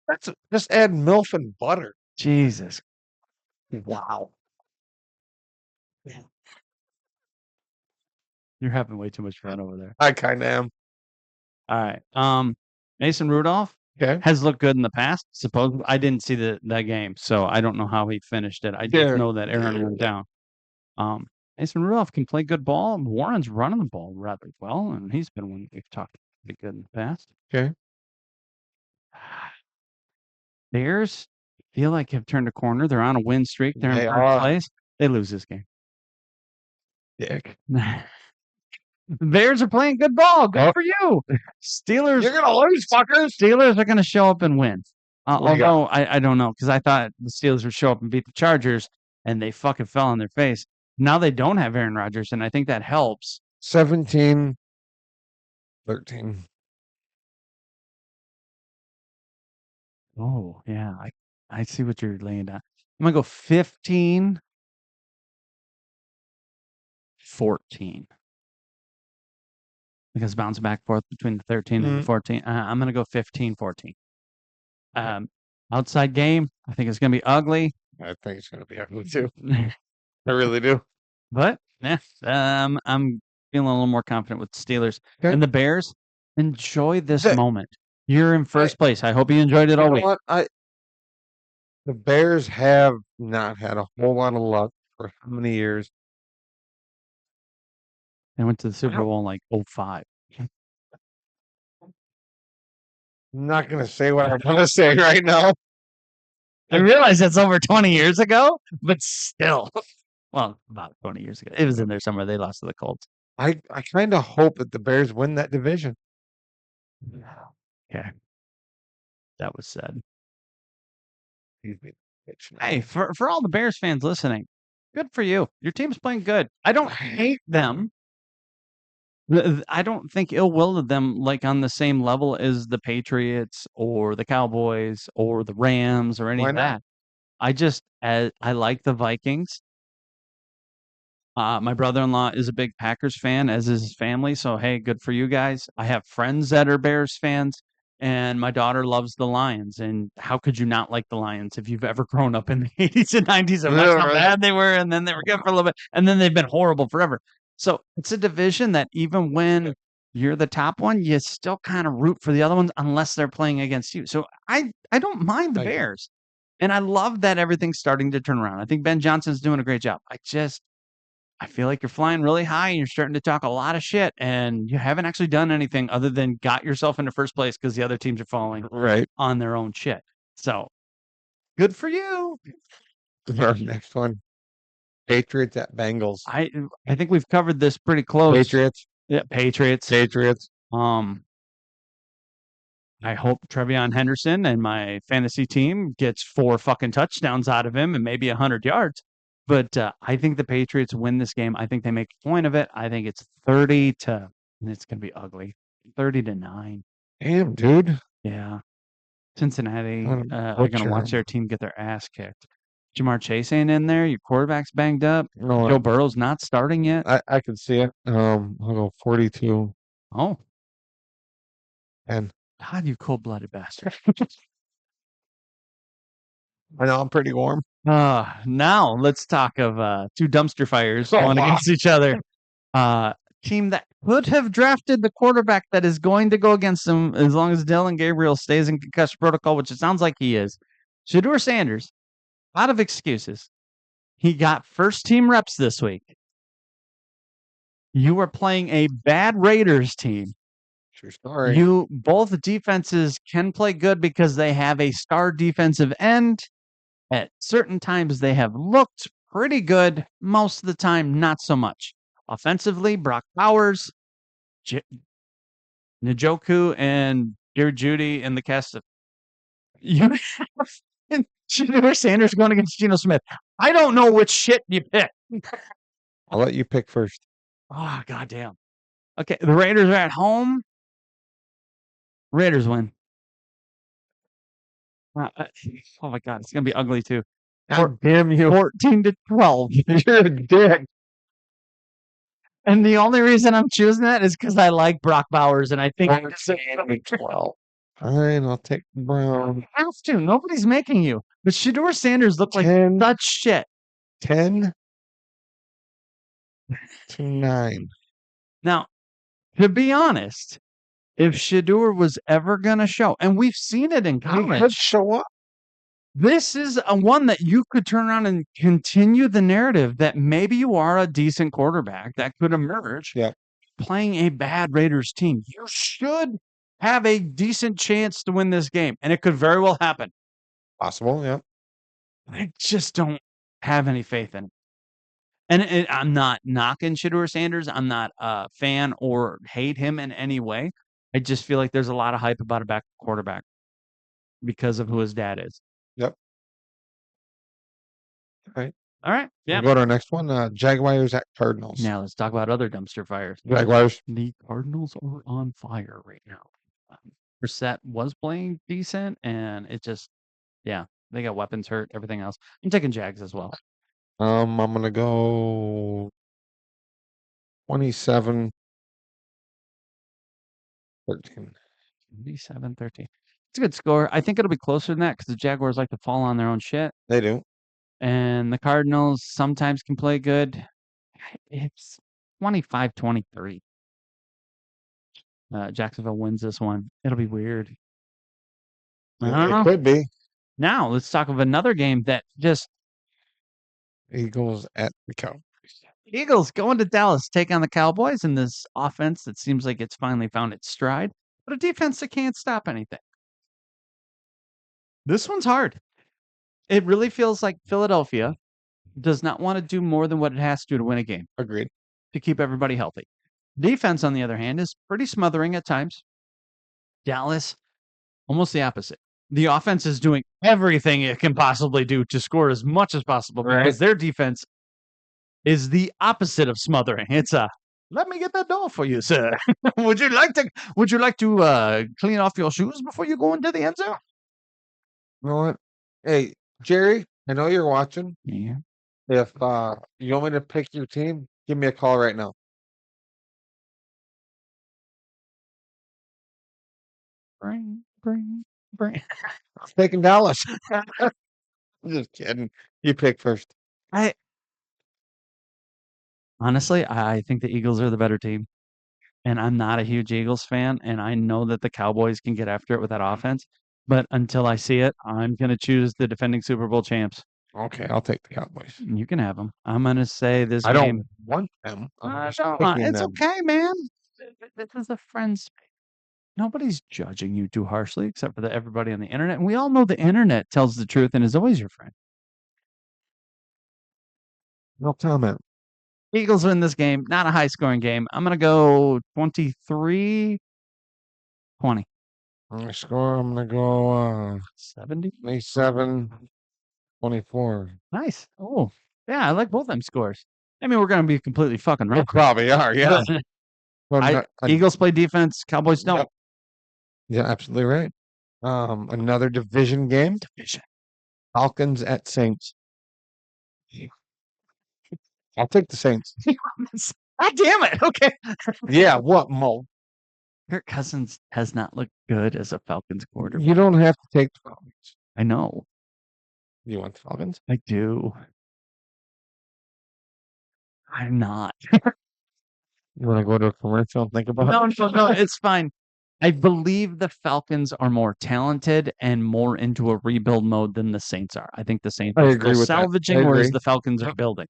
That's just add MILF and butter. Jesus. Wow. You're having way too much fun over there. I kind of am. All right. Mason Rudolph Okay. has looked good in the past. Suppose I didn't see that game, so I don't know how he finished it. I just Yeah. know that Aaron went down. Mason Rudolph can play good ball. Warren's running the ball rather well, and he's been one we've talked pretty good in the past. Okay. Bears feel like have turned a corner. They're on a win streak. They're They in are. third place. They lose this game. Dick. The Bears are playing good ball. Good Oh. for you. Steelers. You're gonna lose, fuckers. Steelers are going to show up and win. What do you got? Although I don't know, because I thought the Steelers would show up and beat the Chargers, and they fucking fell on their face. Now they don't have Aaron Rodgers, and I think that helps. 17-13. Oh yeah, I see what you're laying down. I'm gonna go 15-14. Because bounce back forth between the 13 and the 14. I'm gonna go 15-14. Outside game. I think it's gonna be ugly. I think it's gonna be ugly too. I really do. But yeah, I'm feeling a little more confident with the Steelers Okay. and the Bears. Enjoy this The- moment. You're in first place. I hope you enjoyed it You all know week. what? The Bears have not had a whole lot of luck for how many years? They went to the Super Wow. Bowl in like 05. I'm not gonna say what I'm gonna say right now. I realize that's over 20 years ago, but still. Well, about 20 years ago. It was in there somewhere. They lost to the Colts. I kind of hope that the Bears win that division. Okay. That was said. Excuse me, bitch. now. Hey, for all the Bears fans listening, good for you. Your team's playing good. I don't hate them. I don't think ill will of them like on the same level as the Patriots or the Cowboys or the Rams or any Why of not? that. I like the Vikings. My brother-in-law is a big Packers fan, as is his family. So hey, good for you guys. I have friends that are Bears fans, and my daughter loves the Lions. And how could you not like the Lions if you've ever grown up in the 80s and 90s and watched Yeah, how right. bad they were, and then they were good for a little bit, and then they've been horrible forever. So it's a division that even when you're the top one, you still kind of root for the other ones unless they're playing against you. So I don't mind the Thank you. Bears. And I love that everything's starting to turn around. I think Ben Johnson's doing a great job. I feel like you're flying really high and you're starting to talk a lot of shit, and you haven't actually done anything other than got yourself into first place because the other teams are falling Right. on their own shit. So good for you. Our next one. Patriots at Bengals. I think we've covered this pretty close. Patriots. Yeah, Patriots. Patriots. I hope Trevion Henderson and my fantasy team gets 4 fucking touchdowns out of him and maybe 100 yards. But I think the Patriots win this game. I think they make a point of it. I think it's 30 to, and it's going to be ugly, 30-9. Damn, dude. Yeah. Cincinnati What a are going to watch butcher. their team get their ass kicked. Jamar Chase ain't in there. Your quarterback's banged up. No, Joe Burrow's not starting yet. I can see it. I'll go 42. Oh, And God, you cold-blooded bastard. I know I'm pretty warm. Now let's talk of 2 dumpster fires Oh, going wow. against each other. Team that could have drafted the quarterback that is going to go against them as long as Dylan Gabriel stays in concussion protocol, which it sounds like he is. Shedeur Sanders, a lot of excuses. He got first team reps this week. You are playing a bad Raiders team. True story. Both defenses can play good because they have a star defensive end. At certain times, they have looked pretty good. Most of the time, not so much. Offensively, Brock Bowers, Njoku, and Jerry Judy and the cast of you have Shedeur Sanders going against Geno Smith. I don't know which shit you pick. I'll let you pick first. Oh, goddamn. Okay, the Raiders are at home. Raiders win. Oh my god, it's gonna be ugly too. God damn you. 14-12. You're a dick. And the only reason I'm choosing that is because I like Brock Bowers, and I think Well, fine, I'll take the Brown. have to. Nobody's making you. But Shedeur Sanders looked like 10, such shit. 10 to 9. Now, to be honest, if Shedeur was ever gonna show, and we've seen it in He could college, show up. this is a one that you could turn around and continue the narrative that maybe you are a decent quarterback that could emerge. Yep. Playing a bad Raiders team, you should have a decent chance to win this game, and it could very well happen. Possible, yeah. I just don't have any faith in it. And I'm not knocking Shedeur Sanders. I'm not a fan or hate him in any way. I just feel like there's a lot of hype about a back quarterback because of who his dad is. Yep. All right. All right. Yeah. We'll go to our next one. Jaguars at Cardinals. Now let's talk about other dumpster fires. Jaguars. The Cardinals are on fire right now. Brissett was playing decent, and it just, yeah, they got weapons hurt, everything else. I'm taking Jags as well. I'm gonna go 27-13. 27-13. It's a good score. I think it'll be closer than that because the Jaguars like to fall on their own shit. They do. And the Cardinals sometimes can play good. It's 25-23. Jacksonville wins this one. It'll be weird. I don't It know. could be. Now let's talk of another game that just Eagles at the Cowboys. Eagles going to Dallas, take on the Cowboys in this offense that seems like it's finally found its stride, but a defense that can't stop anything. This one's hard. It really feels like Philadelphia does not want to do more than what it has to win a game Agreed. to keep everybody healthy. Defense, on the other hand, is pretty smothering at times. Dallas, almost the opposite. The offense is doing everything it can possibly do to score as much as possible because their defense is the opposite of smothering. It's let me get that door for you, sir. Would you like to clean off your shoes before you go into the end zone? You know what? Hey, Jerry, I know you're watching. Yeah. If you want me to pick your team, give me a call right now. Bring. I'm taking Dallas. I'm just kidding. You pick first. Honestly, I think the Eagles are the better team. And I'm not a huge Eagles fan, and I know that the Cowboys can get after it with that offense. But until I see it, I'm going to choose the defending Super Bowl champs. Okay, I'll take the Cowboys. You can have them. I'm going to say this I game. don't want them. I'm just It's picking them. okay, man. This is a friend's space. Nobody's judging you too harshly except for everybody on the internet. And we all know the internet tells the truth and is always your friend. No comment. Eagles win this game. Not a high scoring game. I'm going to go 23-20. My score, I'm going to go 70. 27-24. Nice. Oh, yeah. I like both them scores. I mean, we're going to be completely fucking We wrong. probably are, yeah. But Eagles play defense. Cowboys don't. Yep. Yeah, absolutely right. Another division game. Falcons at Saints. I'll take the Saints. God damn it. Okay. Yeah, what, Mo? Kirk Cousins has not looked good as a Falcons quarterback. You don't have to take the Falcons. I know. You want the Falcons? I do. I'm not. You want to go to a commercial and think about it? No, it's fine. I believe the Falcons are more talented and more into a rebuild mode than the Saints are. I think the Saints I are agree still with that. I salvaging, whereas agree. the Falcons are building.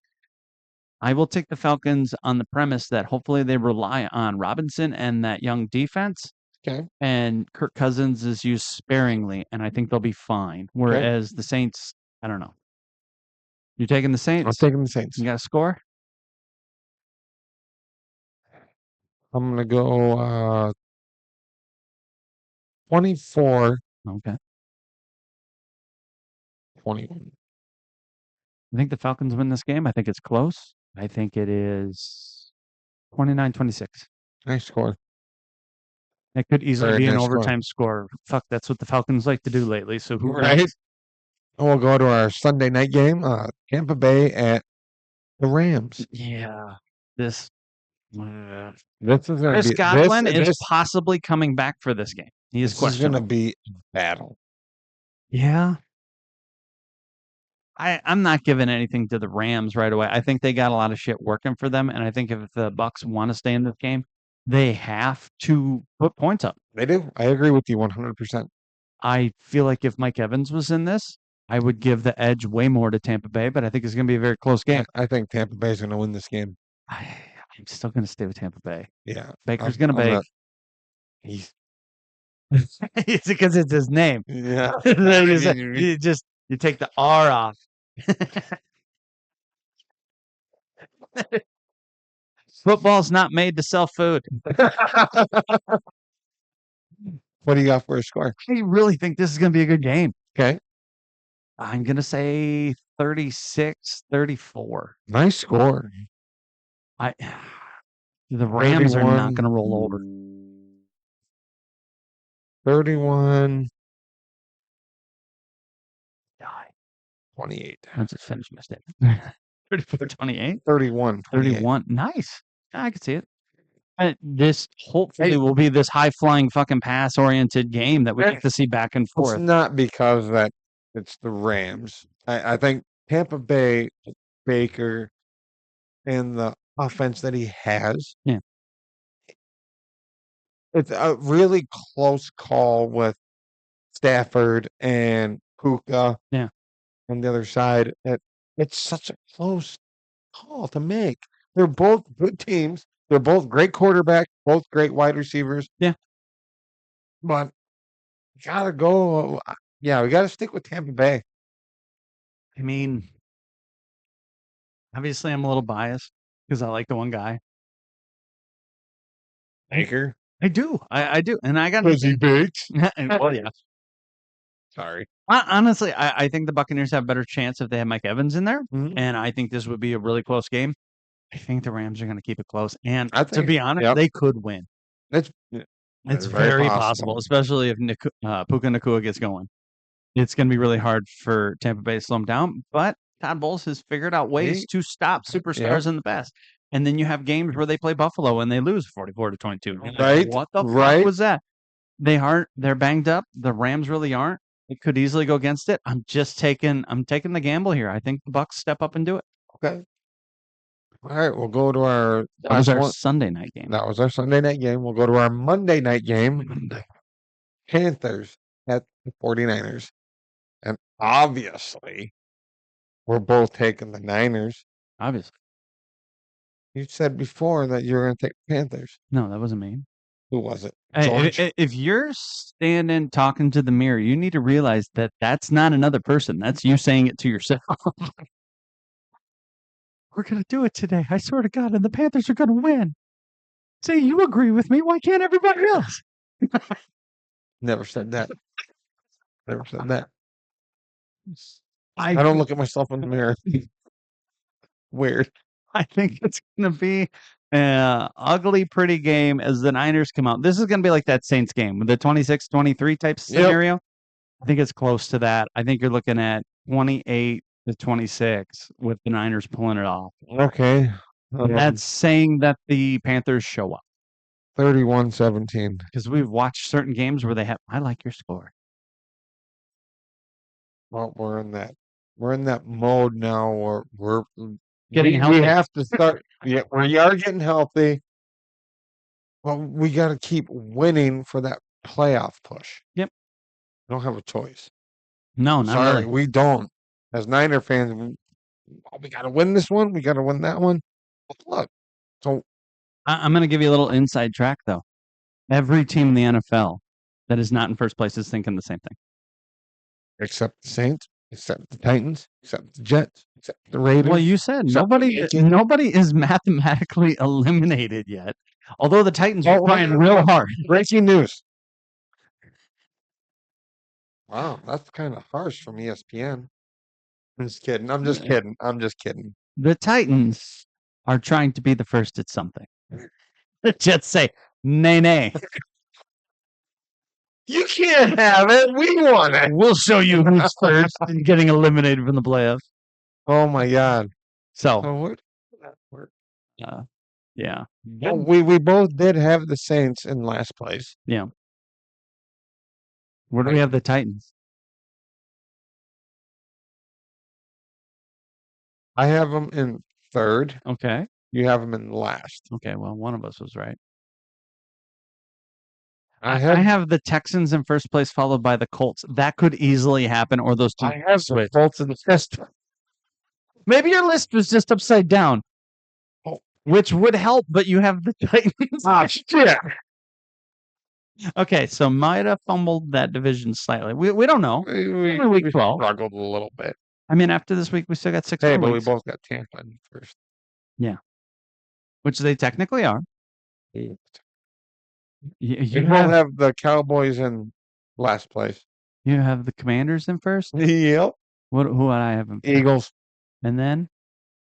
I will take the Falcons on the premise that hopefully they rely on Robinson and that young defense. Okay. And Kirk Cousins is used sparingly, and I think they'll be fine. Whereas the Saints, I don't know. You taking the Saints? I'm taking the Saints. You got a score? I'm gonna go 24-21. Okay. I think the Falcons win this game. I think it's close. I think it is 29-26. Nice score. It could easily Very be an nice score. overtime score. Fuck, that's what the Falcons like to do lately. So who Right. knows? And we'll go to our Sunday night game. Tampa Bay at the Rams. Yeah. This This is gonna Chris be Godwin is this possibly coming back for this game. He is is gonna questionable. be a battle. Yeah. I'm not giving anything to the Rams right away. I think they got a lot of shit working for them, and I think if the Bucks want to stay in this game, they have to put points up. They do. I agree with you 100%. I feel like if Mike Evans was in this, I would give the edge way more to Tampa Bay, but I think it's going to be a very close game. I think Tampa Bay is going to win this game. I'm still going to stay with Tampa Bay. Yeah. Baker's I'm going to bake. not- He's It's because it's his name. yeah. You take the R off. Football's not made to sell food. What do you got for a score? I really think this is going to be a good game. Okay. I'm going to say 36-34. Nice score. The Rams are not 31. going to roll over. 31-28. Let's just finish my statement. 34-28. 31. 31. Nice. I can see it. This hopefully will be this high flying fucking pass oriented game that we get to see back and It's forth. not because that it's the Rams. I think Tampa Bay, Baker, and the offense that he has. Yeah. It's a really close call with Stafford and Puka. Yeah. On the other side, it's such a close call to make. They're both good teams. They're both great quarterbacks, both great wide receivers. Yeah. But gotta go. Yeah, we gotta stick with Tampa Bay. I mean, obviously I'm a little biased because I like the one guy. Baker. I do. I do. And I got Was he baked? well, yeah. Sorry. Honestly, I think the Buccaneers have a better chance if they have Mike Evans in there. Mhm. And I think this would be a really close game. I think the Rams are going to keep it close. And I to think- be honest, yep. they could win. It's It's very very possible. possible, especially if Puka Nacua gets going. It's going to be really hard for Tampa Bay to slow him down. But Todd Bowles has figured out ways to stop superstars in the past. And then you have games where they play Buffalo and they lose 44-22. You're like, Right, what the fuck right. was that? They're banged up. The Rams really aren't. It could easily go against it. I'm taking the gamble here. I think the Bucks step up and do it. okay. All right, we'll go to our That was last our one. Sunday night game. That was our Sunday night game. We'll go to our Monday night game. Panthers at the 49ers. And obviously, we're both taking the Niners. Obviously. You said before that you were going to take the Panthers. No, that wasn't me. Who was it? Hey, George? if you're standing talking to the mirror, you need to realize that that's not another person. That's you saying it to yourself. We're going to do it today. I swear to God. And the Panthers are going to win. Say you agree with me. Why can't everybody else? Never said that. Never said that. I I don't look at myself in the mirror. Weird. I think it's going to be an ugly, pretty game as the Niners come out. This is going to be like that Saints game with the 26-23 type scenario. I think it's close to that. I think you're looking at 28-26 with the Niners pulling it off. Okay. That's saying that the Panthers show up 31-17. because we've watched certain games where they have. I like your score. Well, we're in that mode now where we're Getting we healthy. have to start. Yeah, we are getting healthy. Well, we got to keep winning for that playoff push. Yep. We don't have a choice. No, not Sorry, really. we don't. As Niner fans, we got to win this one. We got to win that one. Look, so I'm going to give you a little inside track, though. Every team in the NFL that is not in first place is thinking the same thing. except the Saints, except the Titans, except the Jets, except the Raiders. Well, you said except nobody is mathematically eliminated yet. Although the Titans are Oh, trying wait, real wait. hard. Breaking news. Wow, that's kind of harsh from ESPN. I'm just kidding. I'm just kidding. I'm just kidding. The Titans are trying to be the first at something. The Jets say, nay, nay. You can't have it. We won it. We'll show you who's first in getting eliminated from the playoffs. Oh my God. So, So where did that work? yeah. Well, we both did have the Saints in last place. Where do we have the Titans? I have them in third. Okay. You have them in last. Okay. Well, one of us was right. I I have have the Texans in first place, followed by the Colts. That could easily happen, or those two. I have the switch. Colts in the fist. Maybe your list was just upside down, Oh. which would help, but you have the Titans. Ah, shit. Okay, so might have fumbled that division slightly. We don't know. We Only week 12. struggled a little bit. I mean, after this week, we still got 6 Hey, more but we weeks, both got Tampa in first. which they technically are. We You both have, have the Cowboys in last place. you have the Commanders in first. Yep. Who would I have in first? Eagles, And then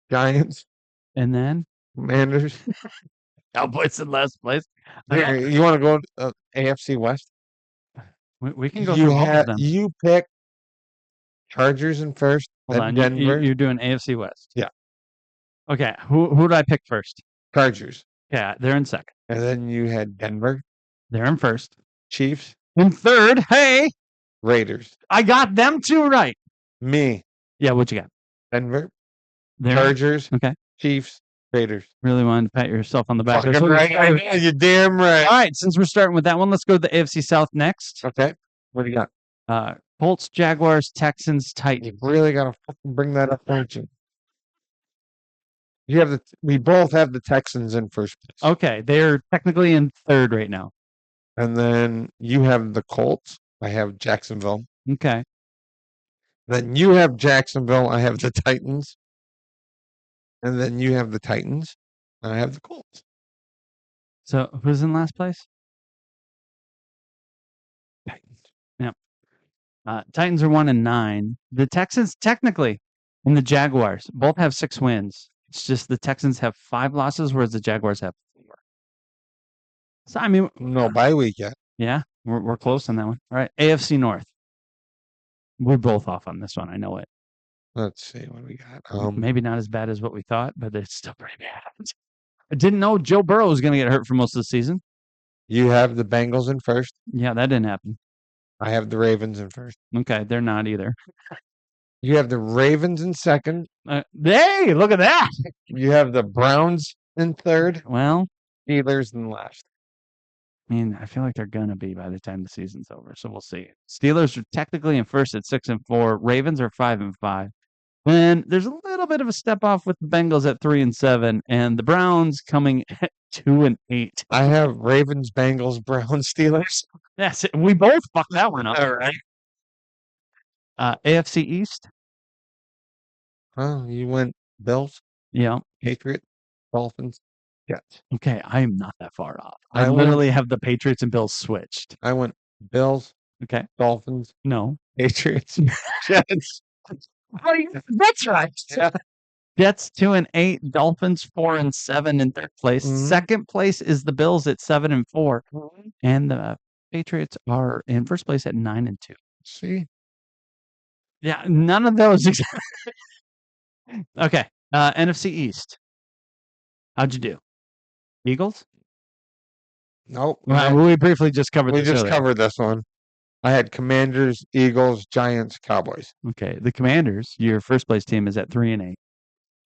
Giants, Commanders. Cowboys in last place. Here, you want to go AFC West? We can go You through both of them. you pick Chargers in first, Hold then on, Denver. you're doing AFC West. Yeah. Okay, who did I pick first? Chargers, Yeah, they're in second. and then you had Denver, They're in first. Chiefs, In third, hey, Raiders. I got them two right. Me, Yeah, what you got? Denver, There. Chargers, Okay. Chiefs, Raiders. Really wanted to pat yourself on the back. Fucking That's what right. we started. You're damn right. All right, since we're starting with that one, let's go to the AFC South next. Okay. What do you got? Colts, Jaguars, Texans, You Titans. really gotta fucking bring that up, don't you? You have we both have the Texans in first place. Okay, they're technically in third right now. And then you have the Colts. I have Jacksonville. Okay. Then you have Jacksonville. I have the Titans. And then you have the Titans. And I have the Colts. So who's in last place? Titans. Titans are 1-9. The Texans technically and the Jaguars both have 6 wins. It's just the Texans have 5 losses, whereas the Jaguars have 4. So I mean, No bye week yet. yeah, we're close on that one. All right, AFC North. We're both off on this one. I know it. Let's see what we got. Maybe not as bad as what we thought, but it's still pretty bad. I didn't know Joe Burrow was going to get hurt for most of the season. You have the Bengals in first. Yeah, that didn't happen. I have the Ravens in first. Okay, they're not either. You have the Ravens in second. Hey, look at that. You have the Browns in third. Well, Steelers in last. I mean, I feel like they're gonna be by the time the season's over. So we'll see. Steelers are technically in first at 6-4. Ravens are 5-5. And there's a little bit of a step off with the Bengals at 3-7, and the Browns coming at 2-8. I have Ravens, Bengals, Browns, Steelers. Yes, we both fucked that one up. All right. AFC East. Oh, you went Bills, Yeah. Patriots, Dolphins, Jets. Okay, I am not that far off. I I went- literally have the Patriots and Bills switched. I went Bills, Okay. Dolphins, No. Patriots, Jets. That's right. Yeah. Jets 2-8, Dolphins 4-7 in third place. Mhm. Second place is the Bills at 7-4, and the Patriots are in first place at 9-2. See, Yeah, none of those. Okay, NFC East. How'd you do? Eagles? nope. Well, we briefly just covered we this just earlier. covered this one. I had Commanders, Eagles, Giants, Cowboys. Okay, the Commanders, your first place team is at 3-8.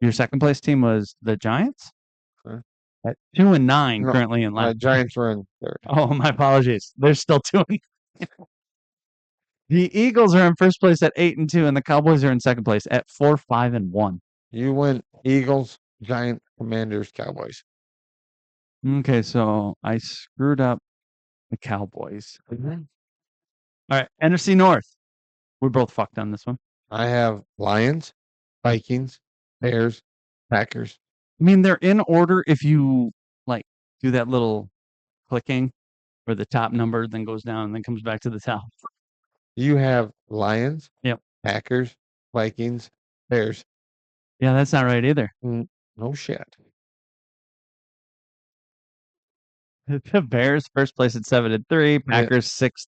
Your second place team was the Giants? Huh? At 2-9 No, currently in last. Giants were in third. Oh, my apologies. They're still 2. The Eagles are in first place at 8-2, and the Cowboys are in second place at 4-5-1. You went Eagles, Giants, Commanders, Cowboys. Okay, so I screwed up the Cowboys. All right, NFC North. We're both fucked on this one. I have Lions, Vikings, Bears, Packers. I mean, they're in order if you like do that little clicking where the top number then goes down and then comes back to the top. You have Lions, Yep. Packers, Vikings, Bears. Yeah, that's not right either. No shit. The Bears first place at 7-3, Packers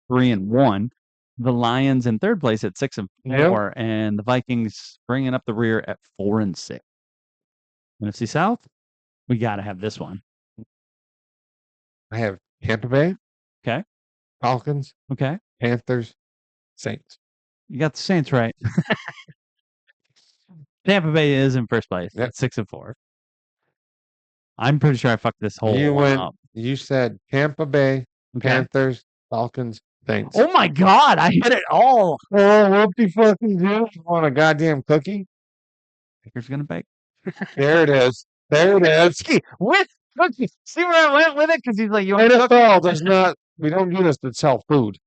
6-3-1. The Lions in third place at 6-4, Yep. and the Vikings bringing up the rear at 4-6. NFC South, we got to have this one. I have Tampa Bay. Okay. Falcons, Okay, Panthers, Saints. you got the Saints right. Tampa Bay is in first place Yep. at 6-4. I'm pretty sure I fucked this whole You one went. up. You said Tampa Bay, Okay. Panthers, Falcons, Saints. Oh my God, I hit it all. Oh, whoopty fucking do! You want a goddamn cookie? Baker's gonna bake. There it is. There it is. See, with cookies. See where I went with it? Because he's like, you want NFL does not. We don't do this to sell food.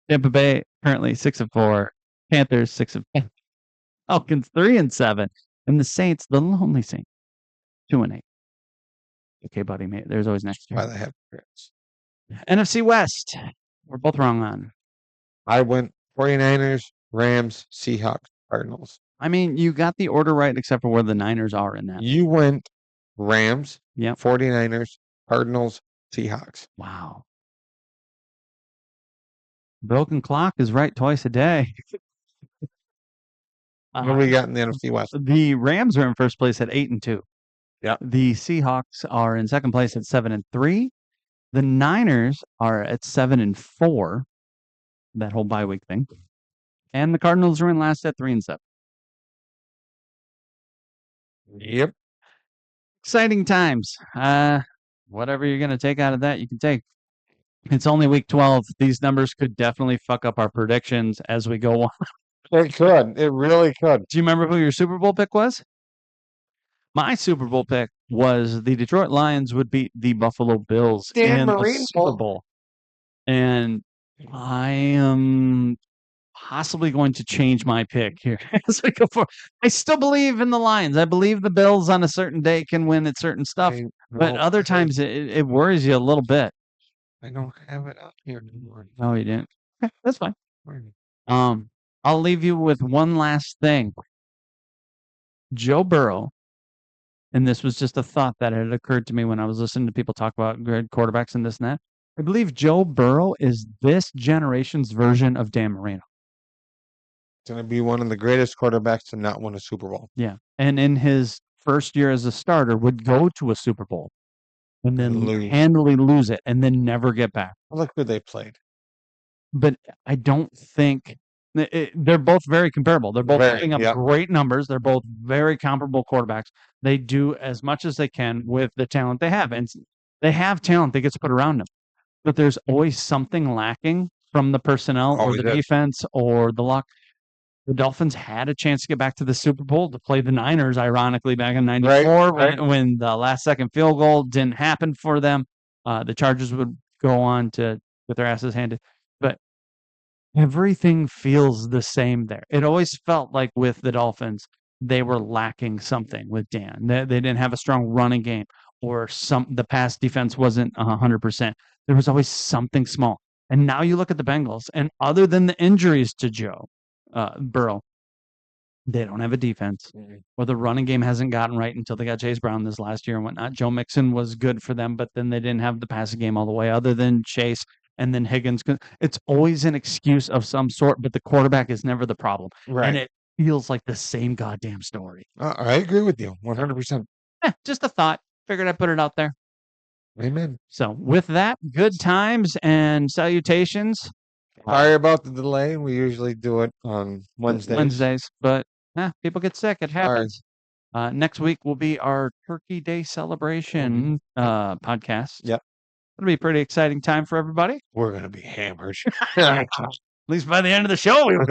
Tampa Bay currently 6-4. Panthers 6-5. Falcons 3-7. And the Saints, the lonely Saints, 2-8. Okay, buddy, mate. There's always next Why year. they have parents. NFC West. We're both wrong on. I went 49ers, Rams, Seahawks, Cardinals. I mean, you got the order right except for where the Niners are in that. You went Rams, Yep. 49ers, Cardinals, Seahawks. Wow. Broken clock is right twice a day. What do we got in the NFC West? The Rams are in first place at 8-2. Yeah. The Seahawks are in second place at 7-3. The Niners are at 7-4. That whole bye week thing. And the Cardinals are in last at 3-7. Yep. Exciting times. Whatever you're gonna take out of that, you can take. It's only week 12. These numbers could definitely fuck up our predictions as we go on. It could. It really could. Do you remember who your Super Bowl pick was? My Super Bowl pick was the Detroit Lions would beat the Buffalo Bills Dan in the Marino. Super Bowl. And I am possibly going to change my pick here as we go forward. I still believe in the Lions. I believe the Bills on a certain day can win at certain stuff. But other times it worries you a little bit. I don't have it up here anymore. No, you didn't. Okay, that's fine. I'll leave you with one last thing. Joe Burrow, and this was just a thought that had occurred to me when I was listening to people talk about good quarterbacks and this and that. I believe Joe Burrow is this generation's version of Dan Marino. It's going to be one of the greatest quarterbacks to not win a Super Bowl. Yeah. And in his first year as a starter, would go to a Super Bowl and then Lose. handily lose it and then never get back. Look who they played. But I don't think they're both very comparable. They're both Very, putting up yep. great numbers. They're both very comparable quarterbacks. They do as much as they can with the talent they have. And they have talent that gets put around them. But there's always something lacking from the personnel or Always the is. defense or the luck. The Dolphins had a chance to get back to the Super Bowl to play the Niners, ironically, back in '94 right. when the last second field goal didn't happen for them. The Chargers would go on to get their asses handed. But everything feels the same there. It always felt like with the Dolphins, they were lacking something with Dan. They didn't have a strong running game or the pass defense wasn't 100%. There was always something small. And now you look at the Bengals, and other than the injuries to Joe Burrow, they don't have a defense, or the running game hasn't gotten right until they got Chase Brown this last year and whatnot. Joe Mixon was good for them, but then they didn't have the passing game all the way, other than Chase and then Higgins. It's always an excuse of some sort, but the quarterback is never the problem. Right. And it feels like the same goddamn story. I agree with you 100%. Just a thought. Figured I'd put it out there. Amen. So with that, good times and salutations. Sorry about the delay. We usually do it on Wednesdays. But people get sick. It happens. Next week will be our Turkey Day celebration podcast. Yep. It'll be a pretty exciting time for everybody. We're going to be hammered. At least by the end of the show, we will.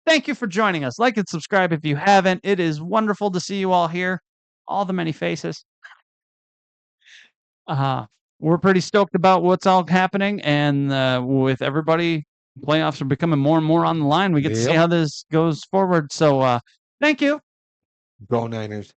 Thank you for joining us. Like and subscribe if you haven't. It is wonderful to see you all here, all the many faces. We're pretty stoked about what's all happening, and with everybody, playoffs are becoming more and more on the line. We get to see Yep. how this goes forward. So, thank you. Go Niners.